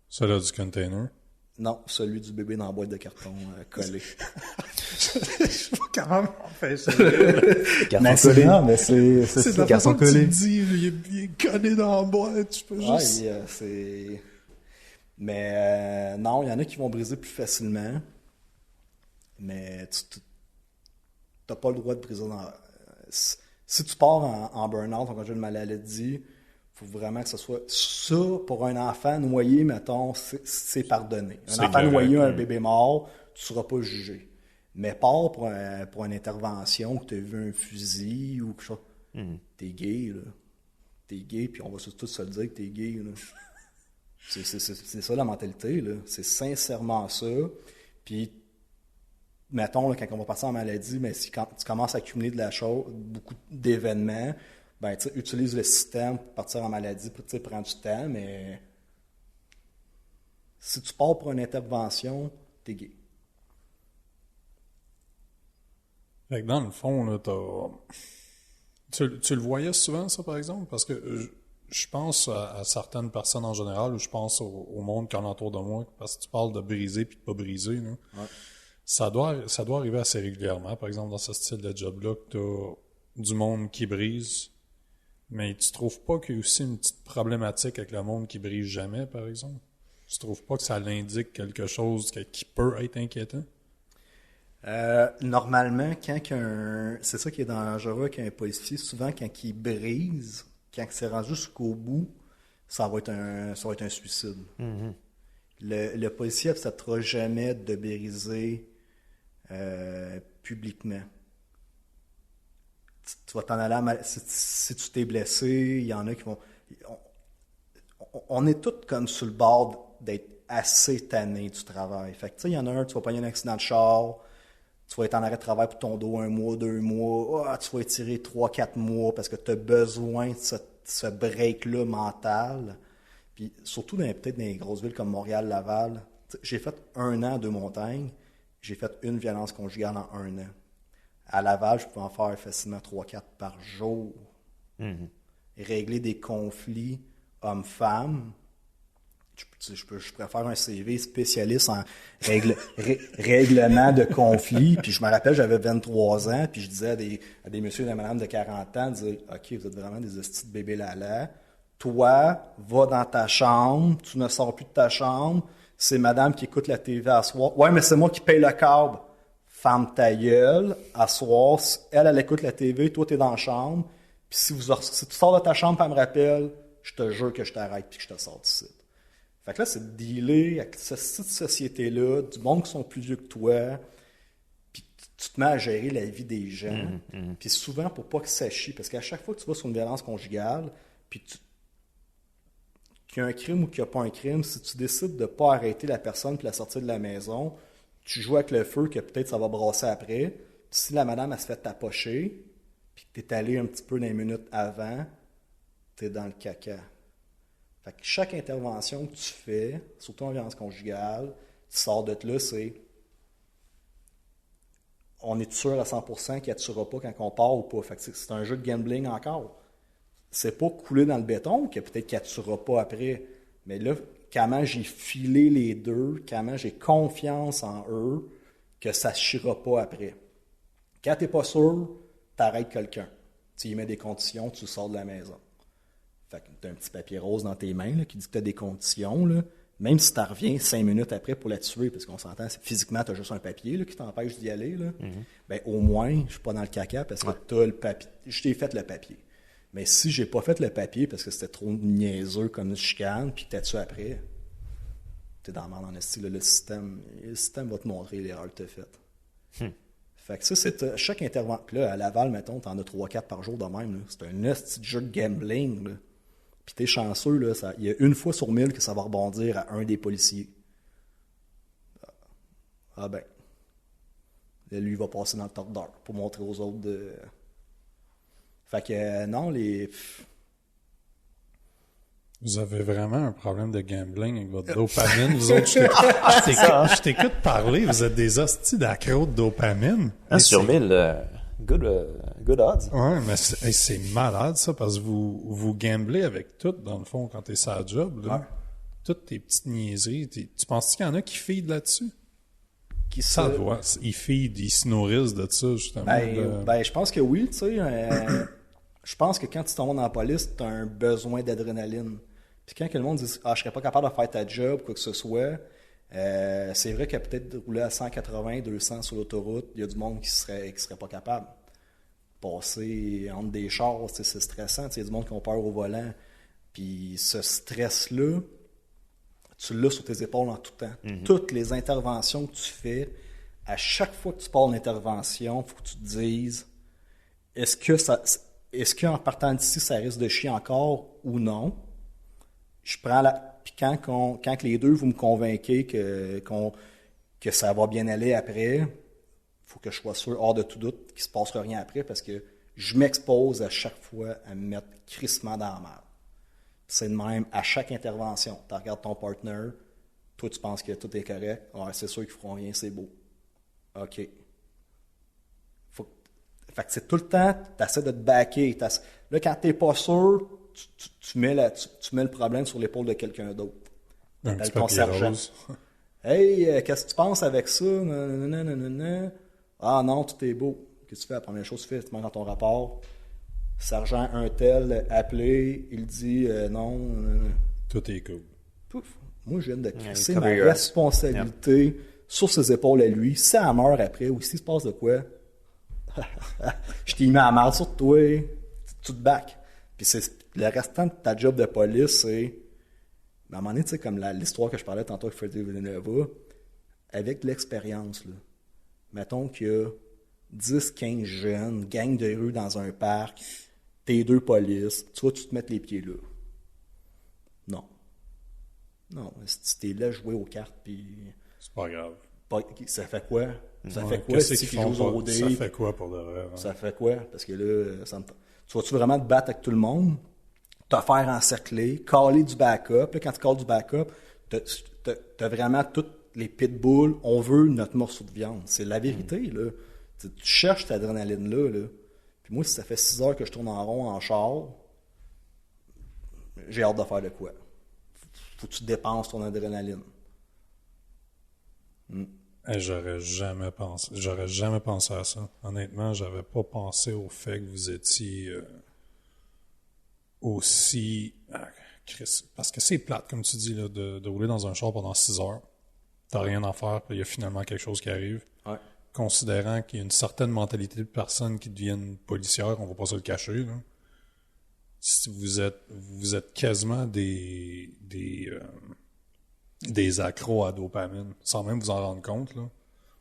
Celui du container? Non, celui du bébé dans la boîte de carton collé. Je sais pas comment on fait ça. Carton collé. Mais c'est la façon que tu dis, il est collé dans la boîte, je peux juste... c'est... Mais non, il y en a qui vont briser plus facilement. Mais tu n'as pas le droit de briser dans... Si tu pars en burn-out, en congé de maladie, il faut vraiment que ce soit... Ça, pour un enfant noyé, mettons, c'est pardonné. Un enfant noyé, un bébé mort, tu ne seras pas jugé. Mais pars pour une intervention, que tu as vu un fusil ou quelque chose, t'es gay, là. T'es gay, puis on va tous se le dire que t'es gay, là. C'est ça la mentalité, là. C'est sincèrement ça. Puis, mettons, là, quand on va passer en maladie, mais si quand tu commences à accumuler de la chose, beaucoup d'événements, ben, tu sais, utilise le système pour partir en maladie, pour, tu sais, prendre du temps, mais si tu pars pour une intervention, t'es gay. Fait que dans le fond, là, tu le voyais souvent, ça, par exemple? Parce que je pense à certaines personnes en général, ou je pense au monde qui en entoure de moi, parce que tu parles de briser puis de pas briser, là. Ouais. Ça doit arriver assez régulièrement, par exemple, dans ce style de job-là, que t'as du monde qui brise, mais tu trouves pas qu'il y a aussi une petite problématique avec le monde qui brise jamais, par exemple? Tu trouves pas que ça l'indique quelque chose qui peut être inquiétant? Normalement, c'est ça qui est dangereux qu'un policier, souvent quand il brise, quand c'est rendu jusqu'au bout, ça va être un suicide. Mm-hmm. Le policier n'acceptera jamais de briser publiquement. Tu vas t'en aller si tu t'es blessé, il y en a qui vont... On est tous comme sur le bord d'être assez tannés du travail. Fait que, tu sais, il y en a un, tu vas pogner un accident de char, tu vas être en arrêt de travail pour ton dos 1 mois, 2 mois, tu vas étirer 3-4 mois parce que tu as besoin de ce break-là mental. Puis surtout peut-être dans les grosses villes comme Montréal, Laval, j'ai fait 1 an à Deux-Montagnes, j'ai fait une violence conjugale en 1 an. À Laval, je pouvais en faire facilement 3-4 par jour. Mm-hmm. Régler des conflits hommes-femmes. Je pourrais faire un CV spécialiste en règlement de conflits. Puis je me rappelle, j'avais 23 ans, puis je disais à des messieurs et des madames de 40 ans, OK, vous êtes vraiment des hosties de bébés lala. Toi, va dans ta chambre, tu ne sors plus de ta chambre. C'est madame qui écoute la TV à soir. Ouais, mais c'est moi qui paye le câble. Ferme ta gueule, à soir. Elle écoute la TV, toi, t'es dans la chambre. Puis si tu sors de ta chambre, elle me rappelle, je te jure que je t'arrête puis que je te sors d'ici. Fait que là, c'est de dealer avec cette société-là, du monde qui sont plus vieux que toi, puis tu te mets à gérer la vie des gens. Puis souvent, pour pas que ça chie, parce qu'à chaque fois que tu vas sur une violence conjugale, puis qu'il y a un crime ou qu'il n'y a pas un crime, si tu décides de ne pas arrêter la personne puis la sortir de la maison, tu joues avec le feu que peut-être ça va brasser après. Puis si la madame, elle se fait tapocher, puis que tu es allé un petit peu dans les minutes avant, tu es dans le caca. Fait que chaque intervention que tu fais, surtout en violence conjugale, tu sors de là, c'est on est sûr à 100% qu'il ne tuera pas quand on part ou pas. Fait que c'est un jeu de gambling encore. C'est pas couler dans le béton que peut-être qu'il ne tuera pas après. Mais là, comment j'ai filé les deux, comment j'ai confiance en eux, que ça ne chiera pas après. Quand tu n'es pas sûr, tu arrêtes quelqu'un. Tu y mets des conditions, tu sors de la maison. Fait que tu as un petit papier rose dans tes mains là, qui dit que tu as des conditions. Là. Même si tu reviens 5 minutes après pour la tuer, parce qu'on s'entend, physiquement, tu as juste un papier là, qui t'empêche d'y aller. Là. Ben, au moins, je ne suis pas dans le caca parce que tu as le papier. Je t'ai fait le papier. Mais si j'ai pas fait le papier parce que c'était trop niaiseux comme une chicane, puis que t'as tué après, t'es dans la merde en esti. Le système va te montrer l'erreur que t'as faite. Fait que ça, c'est chaque intervention. Puis là, à Laval, mettons, t'en as 3-4 par jour de même. Là. C'est un esti de jeu de gambling. Là. Puis t'es chanceux, là, il y a 1 fois sur 1000 que ça va rebondir à un des policiers. Ah ben. Là, lui, il va passer dans le top d'heure pour montrer aux autres de... Fait que non, Vous avez vraiment un problème de gambling avec votre dopamine. Vous autres, je t'écoute parler, vous êtes des hosties d'accro de dopamine. 1 sur 1000, good odds. Ouais, mais c'est malade ça, parce que vous gamblez avec tout, dans le fond, quand t'es sur la job. Là. Ouais. Toutes tes petites niaiseries. Tu penses qu'il y en a qui feedent là-dessus? Qui ça doit. Ils feedent, ils se nourrissent de ça, justement. Ben, je pense que oui, tu sais. Je pense que quand tu t'en vas dans la police, tu as un besoin d'adrénaline. Puis quand le monde dit « Ah, je serais pas capable de faire ta job, quoi que ce soit », c'est vrai qu'il y a peut-être de rouler à 180, 200 sur l'autoroute, il y a du monde qui serait pas capable. Passer entre des chars, c'est stressant. Il y a du monde qui ont peur au volant. Puis ce stress-là, tu l'as sur tes épaules en tout temps. Toutes les interventions que tu fais, à chaque fois que tu pars une intervention, il faut que tu te dises est-ce qu'en partant d'ici, ça risque de chier encore ou non? Je prends puis quand les deux, vous me convainquez que ça va bien aller après, il faut que je sois sûr, hors de tout doute, qu'il ne se passera rien après, parce que je m'expose à chaque fois à me mettre crissement dans la merde. C'est de même à chaque intervention. Tu regardes ton partner, toi tu penses que tout est correct, ouais, c'est sûr qu'ils feront rien, c'est beau. OK. Fait que c'est tout le temps, tu essaies de te backer. Là, quand tu n'es pas sûr, tu mets le problème sur l'épaule de quelqu'un d'autre. Un petit Ton papier sergent. rose. Hey, qu'est-ce que tu penses avec ça? Nanana. Ah non, tout est beau. Qu'est-ce que tu fais? La première chose que tu fais, tu montes dans ton rapport. Sergent un tel, appelé, il dit non. Tout est cool. Pouf. Moi, je viens de crisser cover ma your ass. responsabilité sur ses épaules à lui. Si elle meurt après ou s'il se passe de quoi, je t'ai mis à la merde sur toi, tu te back. Puis le restant de ta job de police, c'est. À un moment donné, tu sais, comme l'histoire que je parlais tantôt avec Freddy Villanova, avec l'expérience, là, mettons qu'il y a 10-15 jeunes, gang de rue dans un parc, t'es 2 polices, tu te mettre les pieds là. Non. Non, si t'es là jouer aux cartes, puis. C'est pas grave. Ça fait quoi? Ça Ouais, fait quoi qu'est-ce si qu'ils tu font joues au pas? OD? Ça fait quoi pour de vrai? Ouais. Ça fait quoi? Parce que là, tu vas-tu vraiment te battre avec tout le monde? Te faire encercler, caler du backup. Là, quand tu cales du backup, t'as vraiment toutes les pitbulls. On veut notre morceau de viande. C'est la vérité, là. Tu cherches cette adrénaline-là, là. Puis moi, si ça fait 6 heures que je tourne en rond en char, j'ai hâte de faire de quoi. Faut que tu dépenses ton adrénaline. Hey, j'aurais jamais pensé à ça. Honnêtement, j'avais pas pensé au fait que vous étiez aussi... Chris, parce que c'est plate, comme tu dis, là, de rouler dans un char pendant 6 heures. T'as rien à faire, puis il y a finalement quelque chose qui arrive. Ouais. Considérant qu'il y a une certaine mentalité de personnes qui deviennent policières, on va pas se le cacher, là. Si vous êtes quasiment des accros à dopamine, sans même vous en rendre compte, là.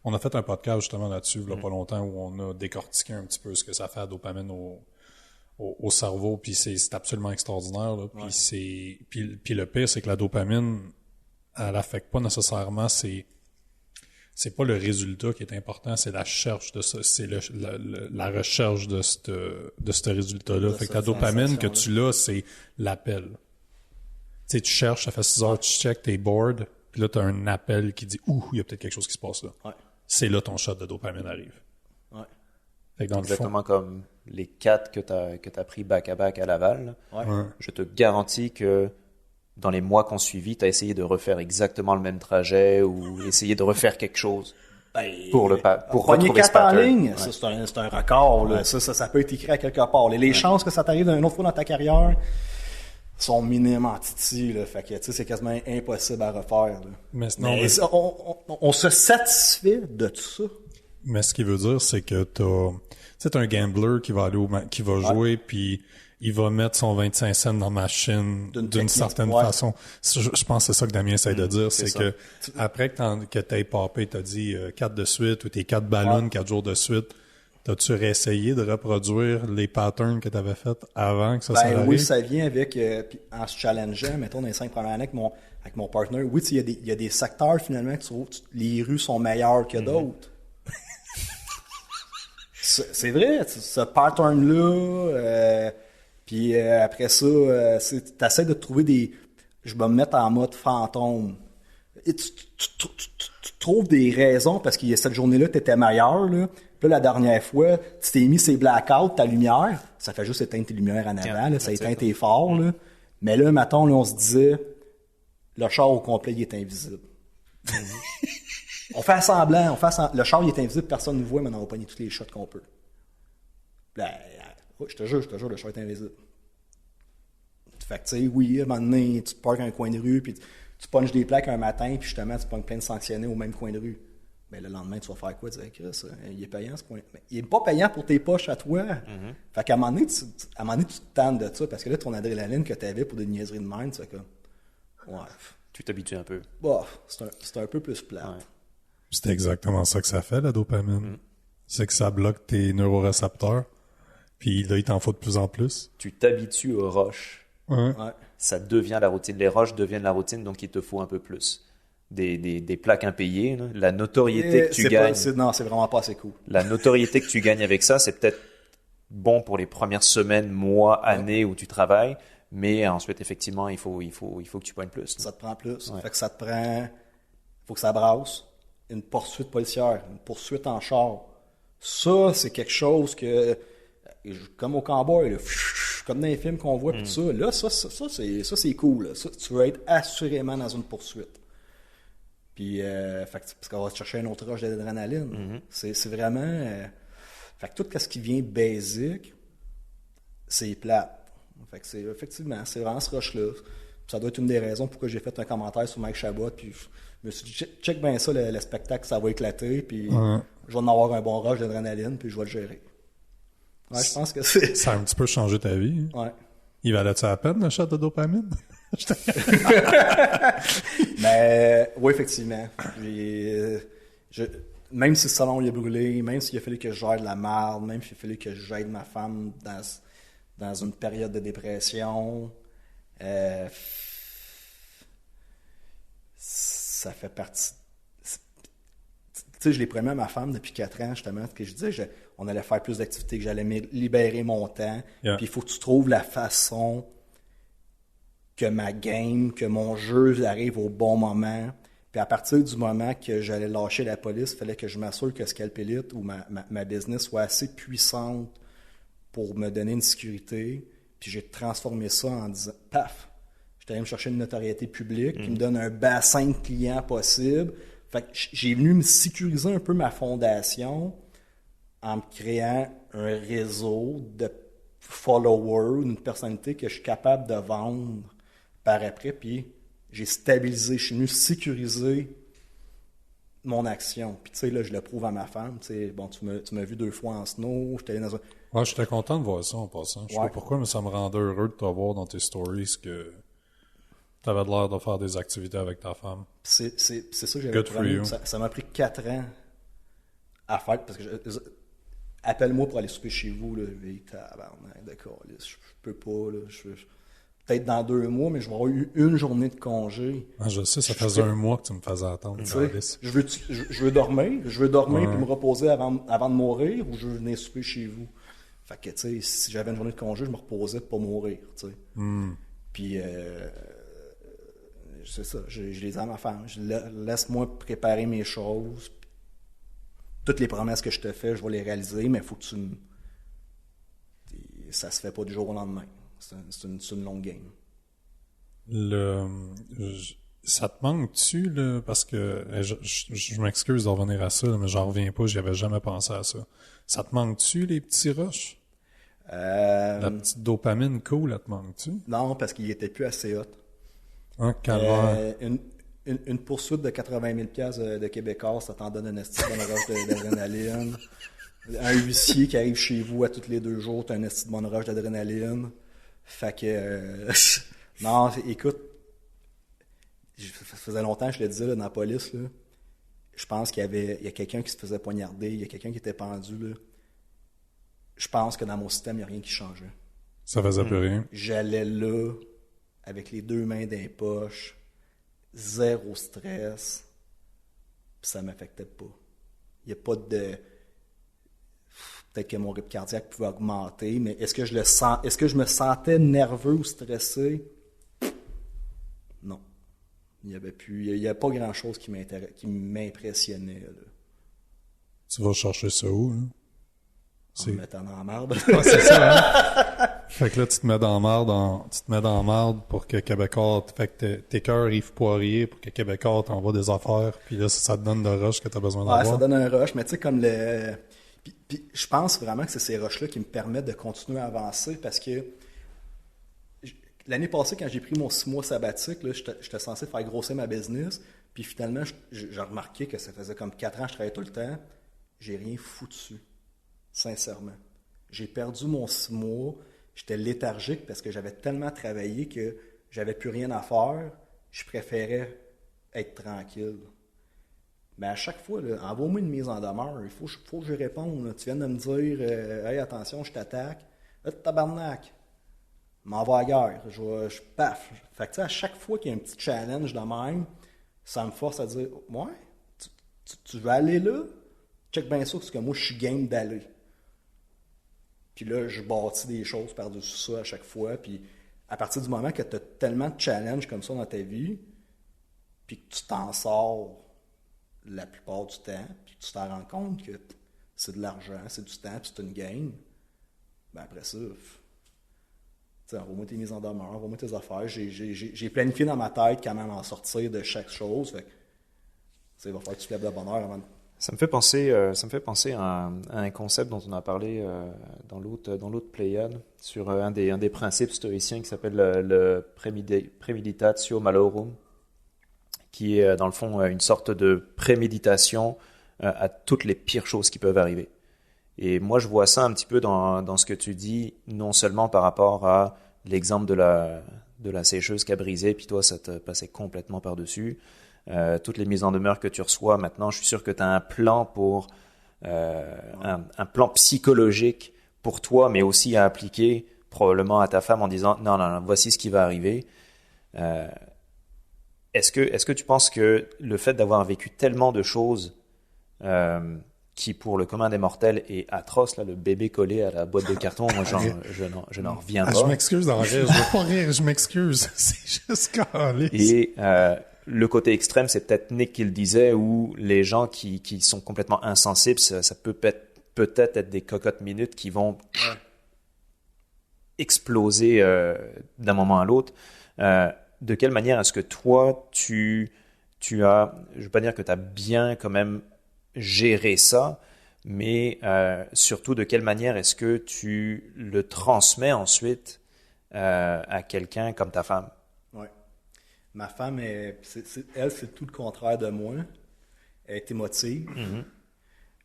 On a fait un podcast justement là-dessus, il y a pas longtemps, où on a décortiqué un petit peu ce que ça fait à dopamine au cerveau, puis c'est absolument extraordinaire, là. Puis le pire, c'est que la dopamine, elle affecte pas nécessairement, c'est pas le résultat qui est important, c'est la recherche de ça, c'est la recherche de ce résultat-là. Fait que ta dopamine que tu l'as, c'est l'appel. Tu sais, tu cherches, ça fait 6 heures, tu check, t'es bored, puis là, t'as un appel qui dit « Ouh, il y a peut-être quelque chose qui se passe là. Ouais. » C'est là ton shot de dopamine arrive. Ouais. Fait que dans Exactement comme les 4 que t'as pris back-à-back à Laval. Ouais. Ouais. Je te garantis que dans les mois qu'on suivi, t'as essayé de refaire exactement le même trajet ou essayé de refaire quelque chose pour Pogner retrouver ce 4 en pattern. ligne, Ouais. ça, c'est un record. Là. Ça peut être écrit à quelque part. Les chances que ça t'arrive une autre fois dans ta carrière sont minimement titi. Là. Fait que, tu sais, c'est quasiment impossible à refaire. Là. Mais On se satisfait de tout ça. Mais ce qui veut dire, c'est que t'as un gambler qui va qui va jouer, puis il va mettre son 25 cents dans la machine d'une certaine façon. Je pense que c'est ça que Damien essaie de dire, c'est que après que t'aies popé, t'as dit 4 de suite, ou tes 4 ballons 4 jours de suite, t'as-tu réessayé de reproduire les patterns que t'avais fait avant que ça arrive? Oui, ça vient avec, en se challengeant, mettons, dans les 5 premières années avec mon partner, oui, il y a des secteurs, finalement, que tu trouves, les rues sont meilleures que d'autres. C'est vrai, ce pattern-là, puis après ça, t'essaies de trouver je vais me mettre en mode fantôme. Et tu trouves des raisons, parce que cette journée-là, t'étais meilleur, là. Puis là, la dernière fois, tu t'es mis ces blackouts, ta lumière, ça fait juste éteindre tes lumières en avant, là, ça éteint tes phares, là. Mais là, mettons, là, on se disait, le char au complet, il est invisible. On fait semblant, le char il est invisible, personne ne nous voit, mais on va pogner tous les shots qu'on peut. Là, je te jure, le char est invisible. Fait que tu sais, oui, à un moment donné, tu te parques à un coin de rue, puis tu punches des plaques un matin, puis justement, tu pognes plein de sanctionnés au même coin de rue. Mais le lendemain, tu vas faire quoi? Tu dis, Chris, il est payant ce coin. Mais il est pas payant pour tes poches à toi. Fait qu'à un moment donné, tu te tannes de ça, parce que là, ton adrénaline que tu avais pour des niaiseries de mind, c'est comme, ouais. Tu t'habitues un peu. Bah, c'est un peu plus plat. Ouais. C'est exactement ça que ça fait, la dopamine. C'est que ça bloque tes neurorécepteurs, puis là, il t'en faut de plus en plus. Tu t'habitues aux roches. Ouais. Ouais. Ça devient la routine. Les roches deviennent la routine, donc il te faut un peu plus. Des plaques impayées, là. La notoriété que tu gagnes. Non, c'est vraiment pas assez cool. La notoriété que tu gagnes avec ça, c'est peut-être bon pour les premières semaines, mois, années où tu travailles, mais ensuite, effectivement, il faut que tu poignes plus. Ça te prend plus. Ouais. Fait que ça te prend... faut que ça brasse. Une poursuite policière, une poursuite en char. Ça, c'est quelque chose que... Comme au cowboy, là, comme dans les films qu'on voit, tout ça. Là, ça c'est cool. Là. Ça, tu vas être assurément dans une poursuite. Puis, parce qu'on va te chercher un autre rush d'adrénaline. C'est vraiment... fait que tout ce qui vient basic, c'est plate. Fait que effectivement, c'est vraiment ce rush-là. Ça doit être une des raisons pourquoi j'ai fait un commentaire sur Mike Chabot. Puis je me suis dit, check bien ça, le spectacle, ça va éclater. Puis je vais en avoir un bon rush d'adrénaline, puis je vais le gérer. Ouais, je pense que c'est... Ça a un petit peu changé ta vie. Ouais. Il valait-tu la peine, le shot de dopamine? Mais, oui, effectivement. Même si le salon il a brûlé, même s'il a fallu que je gère de la merde, même s'il a fallu que j'aide ma femme dans une période de dépression, ça fait partie... Tu sais, je l'ai promis à ma femme depuis 4 ans, justement, que je disais on allait faire plus d'activités, que j'allais libérer mon temps. Yeah. Puis il faut que tu trouves la façon que ma game, que mon jeu arrive au bon moment. Puis à partir du moment que j'allais lâcher la police, il fallait que je m'assure que Scalpelite ou ma business soit assez puissante pour me donner une sécurité. Puis j'ai transformé ça en disant, paf, j'étais allé me chercher une notoriété publique qui me donne un bassin de clients possible. Fait que j'ai venu me sécuriser un peu ma fondation en me créant un réseau de followers, une personnalité que je suis capable de vendre par après. Puis j'ai stabilisé, je suis venu sécuriser mon action. Puis tu sais, là, je le prouve à ma femme. Tu sais, bon, tu m'as vu 2 fois en snow, j'étais allé dans un... Ouais, j'étais content de voir ça en passant. Je sais pas pourquoi, mais ça me rendait heureux de te voir dans tes stories que t'avais l'air de faire des activités avec ta femme. C'est ça que j'avais Good for you. Ça m'a pris 4 ans à faire, parce que appelle-moi pour aller souper chez vous, là, d'accord, je peux pas, là, peut-être dans 2 mois, mais je vais avoir eu une journée de congé. Ah, je sais, ça faisait 1 mois que tu me faisais attendre. Je veux dormir, puis me reposer avant de mourir, ou je veux venir souper chez vous. Fait que, tu sais, si j'avais une journée de congé, je me reposais pour pas mourir, tu sais. Puis, c'est ça, je les ai à ma femme. Laisse-moi préparer mes choses. Toutes les promesses que je te fais, je vais les réaliser, mais il faut que ça se fait pas du jour au lendemain. C'est une longue game. Ça te manque-tu, là, parce que je m'excuse de revenir à ça, là, mais j'en reviens pas, j'y avais jamais pensé à ça. Ça te manque-tu, les petits rushs? La petite dopamine cool, elle te manque-tu? Non, parce qu'il était plus assez hot. Hein, calvaire. Une poursuite de 80 000 $ de Québécois, ça t'en donne un esti de bonne rush d'adrénaline. Un huissier qui arrive chez vous à tous les 2 jours, t'as un esti de bonne rush d'adrénaline. Fait que... non, écoute, ça faisait longtemps que je le disais là, dans la police. Là. Je pense qu'il y a quelqu'un qui se faisait poignarder, il y a quelqu'un qui était pendu. Là. Je pense que dans mon système, il n'y a rien qui changeait. Ça faisait plus rien. J'allais là, avec les 2 mains dans les poches, 0 stress, puis ça ne m'affectait pas. Il n'y a pas de... Peut-être que mon rythme cardiaque pouvait augmenter, mais est-ce que je me sentais nerveux ou stressé? Non. Il n'y avait pas grand-chose qui m'impressionnait. Là. Tu vas chercher ça où, là? En me mettant dans la marde. Ouais, c'est ça, hein? Fait que là, tu te mets dans la marde pour que Québécois... Fait que tes cœurs Yves Poirier pour que Québécois t'envoie des affaires, puis là, ça te donne le rush que t'as besoin d'avoir. Ouais, ça donne un rush, mais tu sais, comme le... Puis je pense vraiment que c'est ces rushs-là qui me permettent de continuer à avancer, parce que l'année passée, quand j'ai pris mon 6 mois sabbatique, là, j'étais censé faire grossir ma business, puis finalement, j'ai remarqué que ça faisait comme 4 ans que je travaillais tout le temps. J'ai rien foutu. Sincèrement. J'ai perdu mon 6 mois. J'étais léthargique parce que j'avais tellement travaillé que j'avais plus rien à faire. Je préférais être tranquille. Mais à chaque fois, là, envoie-moi une mise en demeure. Il faut que je réponde. Là. Tu viens de me dire hey, attention, je t'attaque. Tabarnak. M'en va à guerre. Je paf. Fait que à chaque fois qu'il y a un petit challenge de même, ça me force à dire ouais, tu veux aller là? Check bien ça parce que moi, je suis game d'aller. Puis là, je bâtis des choses par-dessus ça à chaque fois. Puis à partir du moment que tu as tellement de challenges comme ça dans ta vie, puis que tu t'en sors la plupart du temps, puis que tu t'en rends compte que c'est de l'argent, c'est du temps, puis c'est une game, ben après ça, envoie-moi tes mises en demeure, envoie-moi tes affaires. J'ai planifié dans ma tête quand même en sortir de chaque chose. Fait que, il va falloir que tu te lèves de bonne heure avant de... Ça me fait penser à un concept dont on a parlé dans l'autre Pléiade, sur un des principes stoïciens qui s'appelle le Premeditatio Malorum, qui est dans le fond une sorte de préméditation à toutes les pires choses qui peuvent arriver. Et moi, je vois ça un petit peu dans ce que tu dis, non seulement par rapport à l'exemple de la sécheuse qui a brisé, puis toi, ça te passait complètement par-dessus. Toutes les mises en demeure que tu reçois maintenant, je suis sûr que tu as un plan pour un plan psychologique pour toi, mais aussi à appliquer probablement à ta femme en disant non, voici ce qui va arriver. Est-ce que tu penses que le fait d'avoir vécu tellement de choses qui pour le commun des mortels est atroce, là, le bébé collé à la boîte de carton, moi je n'en reviens pas. Je m'excuse d'en rire, je veux pas rire, je m'excuse, c'est juste calé. Et le côté extrême, c'est peut-être Nick qui le disait, où les gens qui sont complètement insensibles, ça peut peut-être être des cocottes minutes qui vont exploser d'un moment à l'autre. De quelle manière est-ce que toi, tu as, je ne veux pas dire que tu as bien quand même gérer ça, mais surtout de quelle manière est-ce que tu le transmets ensuite à quelqu'un comme ta femme? Oui. Ma femme, elle, c'est tout le contraire de moi. Elle est émotive. Mm-hmm.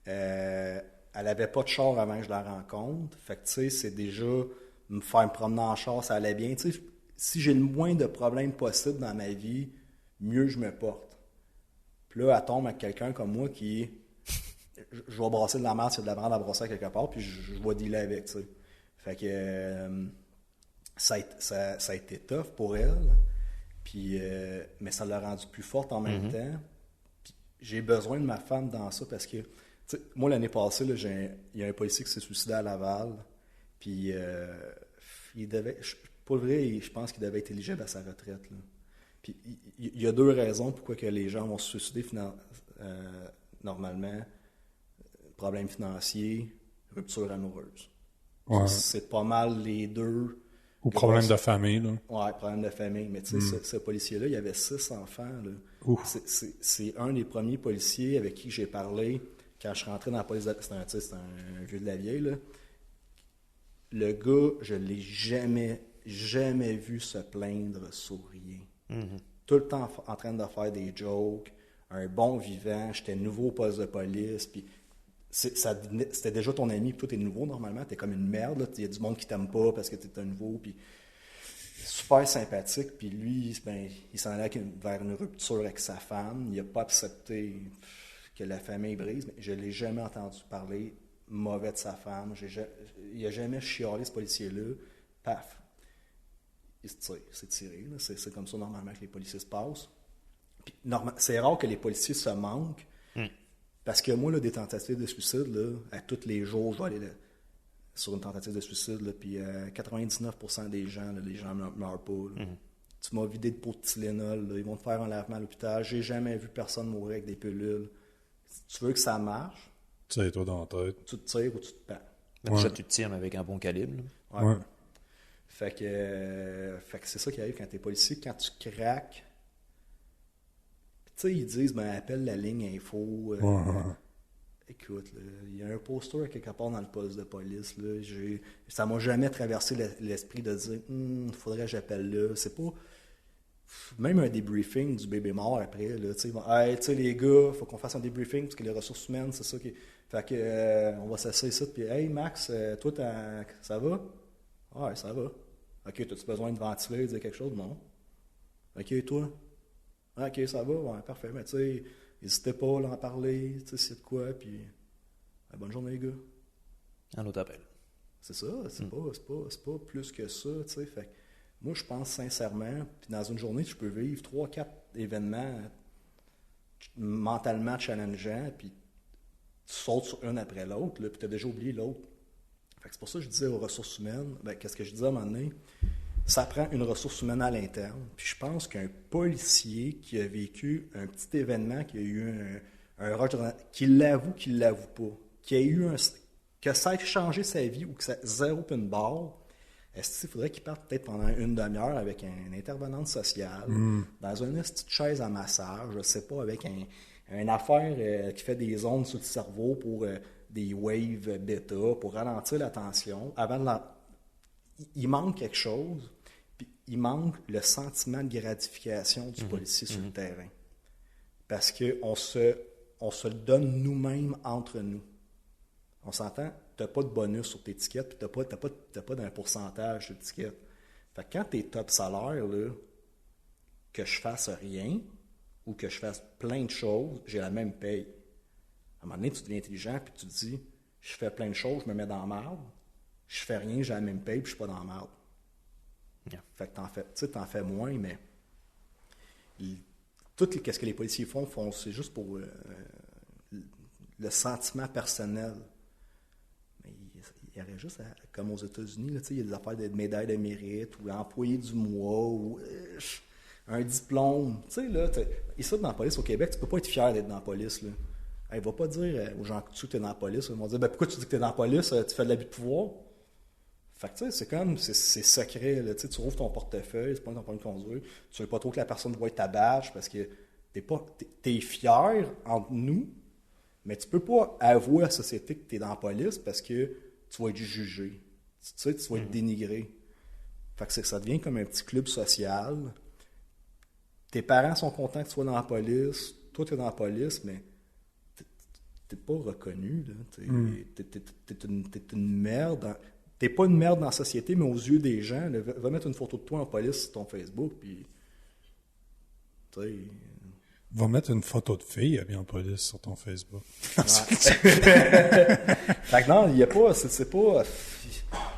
Elle n'avait pas de char avant que je la rencontre. Fait que, tu sais, c'est déjà me faire me promener en char, ça allait bien. Tu sais, si j'ai le moins de problèmes possible dans ma vie, mieux je me porte. Puis là, elle tombe avec quelqu'un comme moi qui... Je vais brasser de la merde, s'il y a de la merde à brasser quelque part, puis je vais dealer avec, tu sais. Fait que ça a été tough pour elle, puis, mais ça l'a rendu plus forte en même temps. Puis j'ai besoin de ma femme dans ça parce que, tu sais, moi, l'année passée, là, il y a un policier qui s'est suicidé à Laval, puis il devait... Pour le vrai, je pense qu'il devait être éligible à sa retraite, là. Puis il y a deux raisons pourquoi que les gens vont se suicider normalement. Problèmes financiers, rupture amoureuse. Ouais. C'est pas mal les deux. Ou problème de famille, là. Ouais, problème de famille. Mais tu sais, ce policier-là, il avait 6 enfants, là. C'est un des premiers policiers avec qui j'ai parlé quand je suis rentré dans la police. C'est un vieux de la vieille, là. Le gars, je l'ai jamais vu se plaindre sur rien. Tout le temps en train de faire des jokes, un bon vivant. J'étais nouveau au poste de police, puis c'était déjà ton ami, puis toi, t'es nouveau normalement, t'es comme une merde, il y a du monde qui t'aime pas parce que t'es un nouveau, puis super sympathique, puis lui, ben, il s'en allait vers une rupture avec sa femme, il n'a pas accepté que la famille brise, mais je l'ai jamais entendu parler mauvais de sa femme, il n'a jamais chialé ce policier-là, paf, il se tire, c'est tiré, là. C'est comme ça normalement que les policiers se passent. Puis, c'est rare que les policiers se manquent, parce que moi, là, des tentatives de suicide, là, à tous les jours, je vais aller sur une tentative de suicide, là, puis 99% des gens, là, les gens ne meurent pas. Tu m'as vidé de pot de Tylenol, là, ils vont te faire un lavement à l'hôpital. J'ai jamais vu personne mourir avec des pilules. Si tu veux que ça marche, tu sais, toi dans la tête. Tu te tires ou tu te pends. Déjà, tu te tires, mais avec un bon calibre. Ouais. Fait que c'est ça qui arrive quand t'es policier. Quand tu craques, tu sais, ils disent, ben, appelle la ligne info. Écoute, il y a un poster quelque part dans le poste de police. Là, ça m'a jamais traversé l'esprit de dire, il faudrait que j'appelle là. C'est pas... Même un débriefing du bébé mort après, là, tu sais, les gars, faut qu'on fasse un débriefing parce que les ressources humaines, c'est ça qui... Fait que, on va s'asseoir ici, puis, hey, Max, toi, ça va? Ouais, ça va. Ok, t'as-tu besoin de ventiler, de dire quelque chose? Non. Ok, toi? Ok, ça va, ouais, parfait. Mais tu sais, n'hésitez pas là, à en parler, tu sais, c'est de quoi, puis bonne journée, les gars. Un autre appel. C'est ça, c'est pas plus que ça, tu sais. Fait que moi, je pense sincèrement, puis dans une journée, tu peux vivre 3-4 événements mentalement challengeants, puis tu sautes sur un après l'autre, là, puis tu as déjà oublié l'autre. Fait que c'est pour ça que je disais aux ressources humaines, qu'est-ce que je disais à un moment donné? Ça prend une ressource humaine à l'interne. Puis je pense qu'un policier qui a vécu un petit événement, qui a eu un rush, qu'il l'avoue pas, que ça ait changé sa vie ou que ça zéro une barre, est-ce qu'il faudrait qu'il parte peut-être pendant une demi-heure avec une intervenante sociale, dans une petite chaise à massage, je sais pas, avec une affaire qui fait des ondes sur le cerveau pour des waves bêta, pour ralentir la tension. Il manque quelque chose, puis il manque le sentiment de gratification du policier sur le terrain. Parce qu'on se le donne nous-mêmes entre nous. On s'entend, tu n'as pas de bonus sur tes tickets, puis tu n'as pas d'un pourcentage sur l'étiquette. Fait que quand tu es top salaire, là, que je fasse rien ou que je fasse plein de choses, j'ai la même paye. À un moment donné, tu deviens intelligent, puis tu te dis, je fais plein de choses, je me mets dans la merde, je fais rien, j'ai la même paye, puis je suis pas dans la merde. Yeah. Fait que t'en fais moins, mais qu'est-ce que les policiers font, c'est juste pour le sentiment personnel. Mais il y aurait juste, comme aux États-Unis, il y a des affaires de médailles de mérite, ou employé du mois, ou un diplôme. Tu sais, là, ici, dans la police au Québec, tu peux pas être fier d'être dans la police, là. Il va pas dire aux gens que tu es dans la police. Ils vont dire, pourquoi tu dis que tu es dans la police, tu fais de l'abus de pouvoir? Fait que tu sais, c'est comme, c'est secret, là. Tu rouvres ton portefeuille, c'est pas ton permis de conduire, tu veux pas trop que la personne voie ta badge parce que t'es fier entre nous, mais tu peux pas avouer à la société que tu es dans la police parce que tu vas être jugé. Tu sais, tu vas être dénigré. Fait que ça devient comme un petit club social. Tes parents sont contents que tu sois dans la police, toi tu es dans la police, mais t'es pas reconnu, là. T'es une merde. T'es pas une merde dans la société, mais aux yeux des gens, là, va mettre une photo de toi en police sur ton Facebook, puis... Va mettre une photo de fille habillée en police sur ton Facebook. Ouais. Fait que non, il y a pas... C'est pas...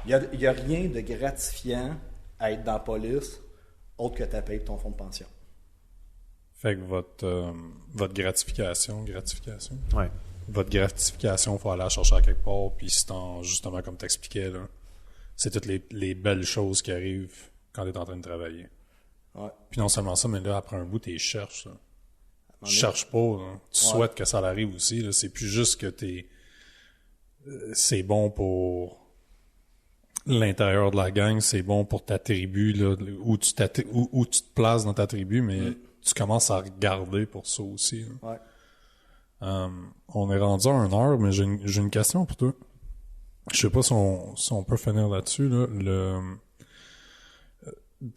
Il y a rien de gratifiant à être dans la police, autre que ta paye de ton fonds de pension. Fait que votre gratification... Ouais. Votre gratification, il faut aller la chercher à quelque part, puis c'est justement comme tu expliquais, là, c'est toutes les belles choses qui arrivent quand tu es en train de travailler. Ouais. Puis non seulement ça, mais là, après un bout, tu cherches. Tu cherches pas, là. Tu souhaites que ça arrive aussi. Là. C'est plus juste que c'est bon pour l'intérieur de la gang, c'est bon pour ta tribu, là, où tu te places dans ta tribu, mais tu commences à regarder pour ça aussi. Là. Ouais. On est rendu à 1 heure, mais j'ai une question pour toi. Je sais pas si on peut finir là-dessus. Là.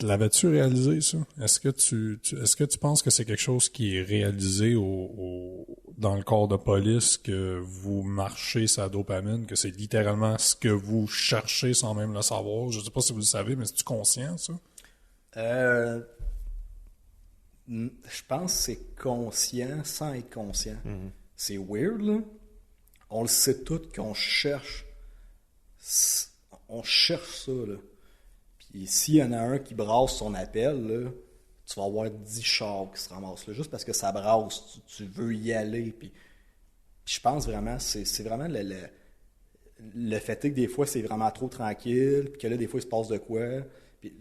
L'avais-tu réalisé, ça? Est-ce que tu penses que c'est quelque chose qui est réalisé dans le corps de police, que vous marchez sa dopamine, que c'est littéralement ce que vous cherchez sans même le savoir? Je sais pas si vous le savez, mais c'est-tu conscient, ça? Je pense que c'est conscient sans être conscient. Mm-hmm. C'est weird, là. On le sait tous qu'on cherche. On cherche ça, là. Puis s'il y en a un qui brasse son appel, là, tu vas avoir 10 chars qui se ramassent là, juste parce que ça brasse. Tu veux y aller. Puis je pense vraiment, c'est vraiment le fait que des fois, c'est vraiment trop tranquille, puis que là, des fois, il se passe de quoi. Puis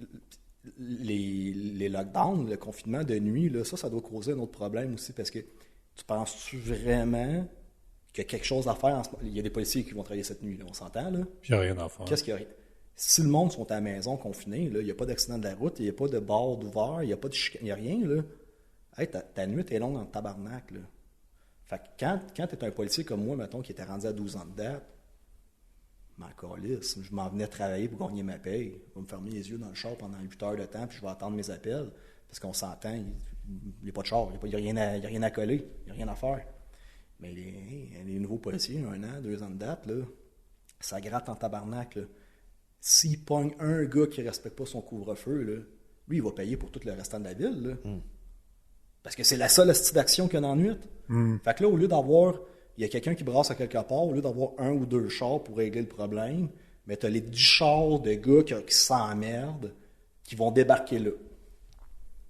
les lockdowns, le confinement de nuit, là, ça doit causer un autre problème aussi, parce que tu penses-tu vraiment qu'il y a quelque chose à faire en ce moment? Il y a des policiers qui vont travailler cette nuit, là, on s'entend, là? Puis il n'y a rien à faire. Qu'est-ce qu'il y a? Si le monde sont à la maison confinés, là, il n'y a pas d'accident de la route, il n'y a pas de bar d'ouvert, il n'y a pas de il n'y a rien, là. Hey, ta nuit est longue dans le tabarnak, là. Fait que quand tu es un policier comme moi, mettons, qui était rendu à 12 ans de date, ma calisse, je m'en venais travailler pour gagner ma paye. Je vais me fermer les yeux dans le char pendant 8 heures de temps, puis je vais attendre mes appels, parce qu'on s'entend, il n'y a pas de char, il n'y a rien à coller, il n'y a rien à faire. Mais les nouveaux policiers, 1 an, 2 ans de date, là, ça gratte en tabarnak, là. S'il pogne un gars qui ne respecte pas son couvre-feu, là, lui, il va payer pour tout le restant de la ville, là. Parce que c'est la seule astuce d'action qu'il y a dans la nuit. Fait que là, au lieu d'avoir... Il y a quelqu'un qui brasse à quelque part, au lieu d'avoir 1 ou 2 chars pour régler le problème, mais tu as les 10 chars de gars qui s'emmerdent, qui vont débarquer là.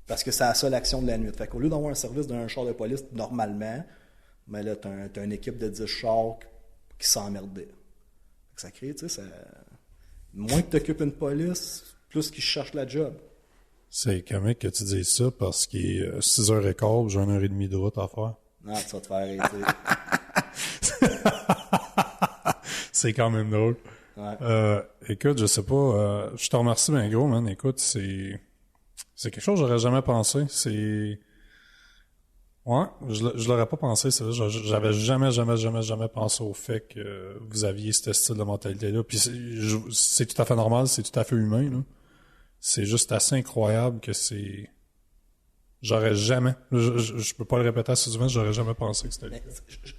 Parce que c'est la seule action de la nuit. Fait qu'au lieu d'avoir un service d'un char de police, normalement, mais là, tu as une équipe de 10 chars qui s'emmerdaient. Ça crée, tu sais, moins que t'occupes une police, plus qu'ils cherchent la job. C'est comique que tu dises ça parce qu'il est 6h15, j'ai 1h30 de route à faire. Non, tu vas te faire arrêter. C'est quand même drôle. Ouais. Écoute, je sais pas, je te remercie bien gros, man. Écoute, c'est quelque chose que j'aurais jamais pensé. Ouais, je l'aurais pas pensé, c'est vrai. J'avais jamais pensé au fait que vous aviez ce style de mentalité-là. Puis c'est tout à fait normal, c'est tout à fait humain, là. C'est juste assez incroyable que j'aurais jamais, je peux pas le répéter assez souvent, j'aurais jamais pensé que c'était le cas.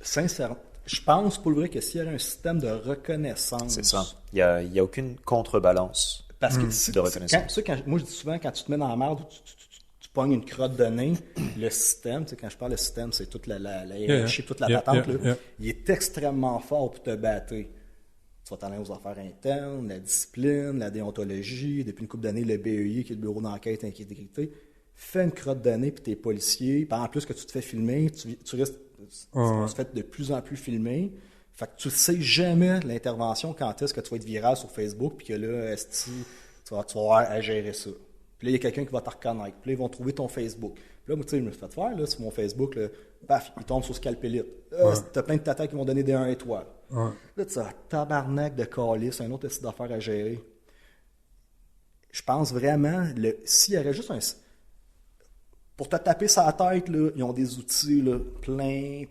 Sincèrement, je pense pour le vrai que s'il y avait un système de reconnaissance... C'est ça. Il y a aucune contrebalance parce que de reconnaissance. Moi, je dis souvent, quand tu te mets dans la merde ou tu pognes une crotte de nez, le système, tu sais, quand je parle de système, c'est toute la hiérarchie, toute la patente, là, il est extrêmement fort pour te battre. Tu vas t'en aller aux affaires internes, la discipline, la déontologie, depuis une couple d'années, le BEI, qui est le bureau d'enquête et intégrité. Fais une crotte de nez, puis t'es policier. Puis en plus que tu te fais filmer, tu restes... Tu te fais de plus en plus filmer. Fait que tu sais jamais l'intervention quand est-ce que tu vas être viral sur Facebook, puis que là, tu vas avoir à gérer ça. Puis là, il y a quelqu'un qui va te reconnaître. Puis là, ils vont trouver ton Facebook. Puis là, moi, tu sais, je me suis fait faire, là, sur mon Facebook, là, paf, il tombe sur Scalpelite. T'as plein de tatas qui vont donner des 1 étoile. Là, tu as un tabarnak de calice, un autre type d'affaires à gérer. Je pense vraiment, s'il y aurait juste un... Pour te taper sa tête, là, ils ont des outils là, plein.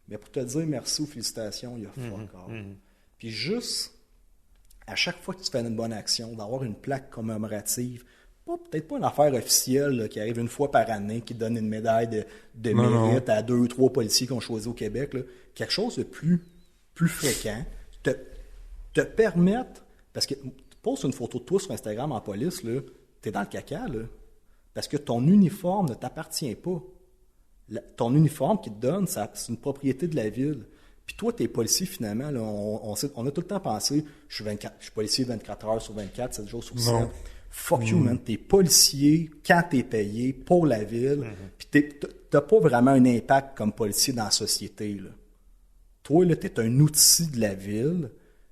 Mais pour te dire merci ou félicitations, il y a fuck all. Puis juste, à chaque fois que tu fais une bonne action, d'avoir une plaque commémorative, peut-être pas une affaire officielle là, qui arrive une fois par année, qui donne une médaille de mérite à 2 ou 3 policiers qu'on choisit au Québec, là, quelque chose de plus fréquent, te permettre, parce que tu poses une photo de toi sur Instagram en police, là, t'es dans le caca, là. Parce que ton uniforme ne t'appartient pas. Ton uniforme qui te donne, c'est une propriété de la ville. Puis toi, t'es policier finalement. Là, on a tout le temps pensé, je suis policier 24 heures sur 24, 7 jours sur 7. Non. Fuck you, man. T'es policier quand t'es payé pour la ville. Puis t'as pas vraiment un impact comme policier dans la société. Là. Toi, là, t'es un outil de la ville.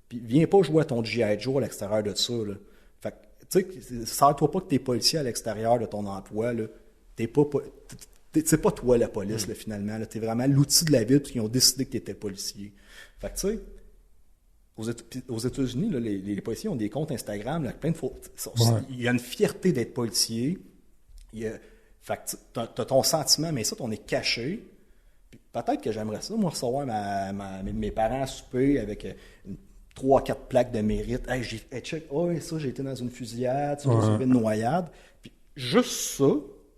Puis viens pas jouer à ton G.I. Joe à l'extérieur de ça. Là. Tu sais, sers-toi pas que t'es policier à l'extérieur de ton emploi, là. C'est pas toi la police, là, finalement. Là. T'es vraiment l'outil de la ville parce qu'ils ont décidé que t'étais policier. Fait que, tu sais, aux États-Unis, là, les policiers ont des comptes Instagram, là, plein de photos. Il y a une fierté d'être policier. Fait que t'as ton sentiment, mais ça, on est caché. Puis, peut-être que j'aimerais ça, moi, recevoir mes parents à souper avec une 3-4 plaques de mérite. Hey, check, ça, j'ai été dans une fusillade, j'ai sauvé une noyade. Puis juste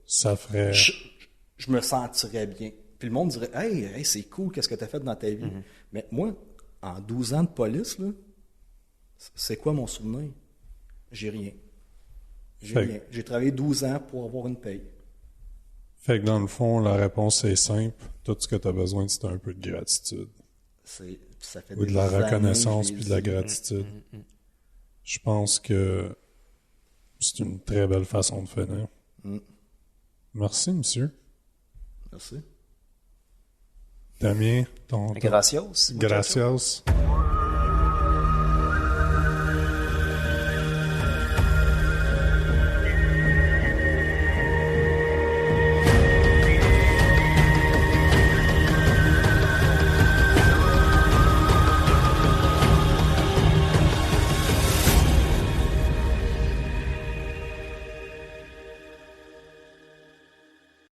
ça ferait... Je me sentirais bien. Puis le monde dirait, hey, c'est cool, qu'est-ce que tu as fait dans ta vie? Mais moi, en 12 ans de police, là, c'est quoi mon souvenir? J'ai rien. Rien. J'ai travaillé 12 ans pour avoir une paye. Fait que dans le fond, la réponse est simple. Tout ce que tu as besoin, c'est un peu de gratitude. Ça fait ou de la reconnaissance puis de la gratitude. Je pense que c'est une très belle façon de finir. Merci, monsieur. Merci. Damien, Gracias. Gracias.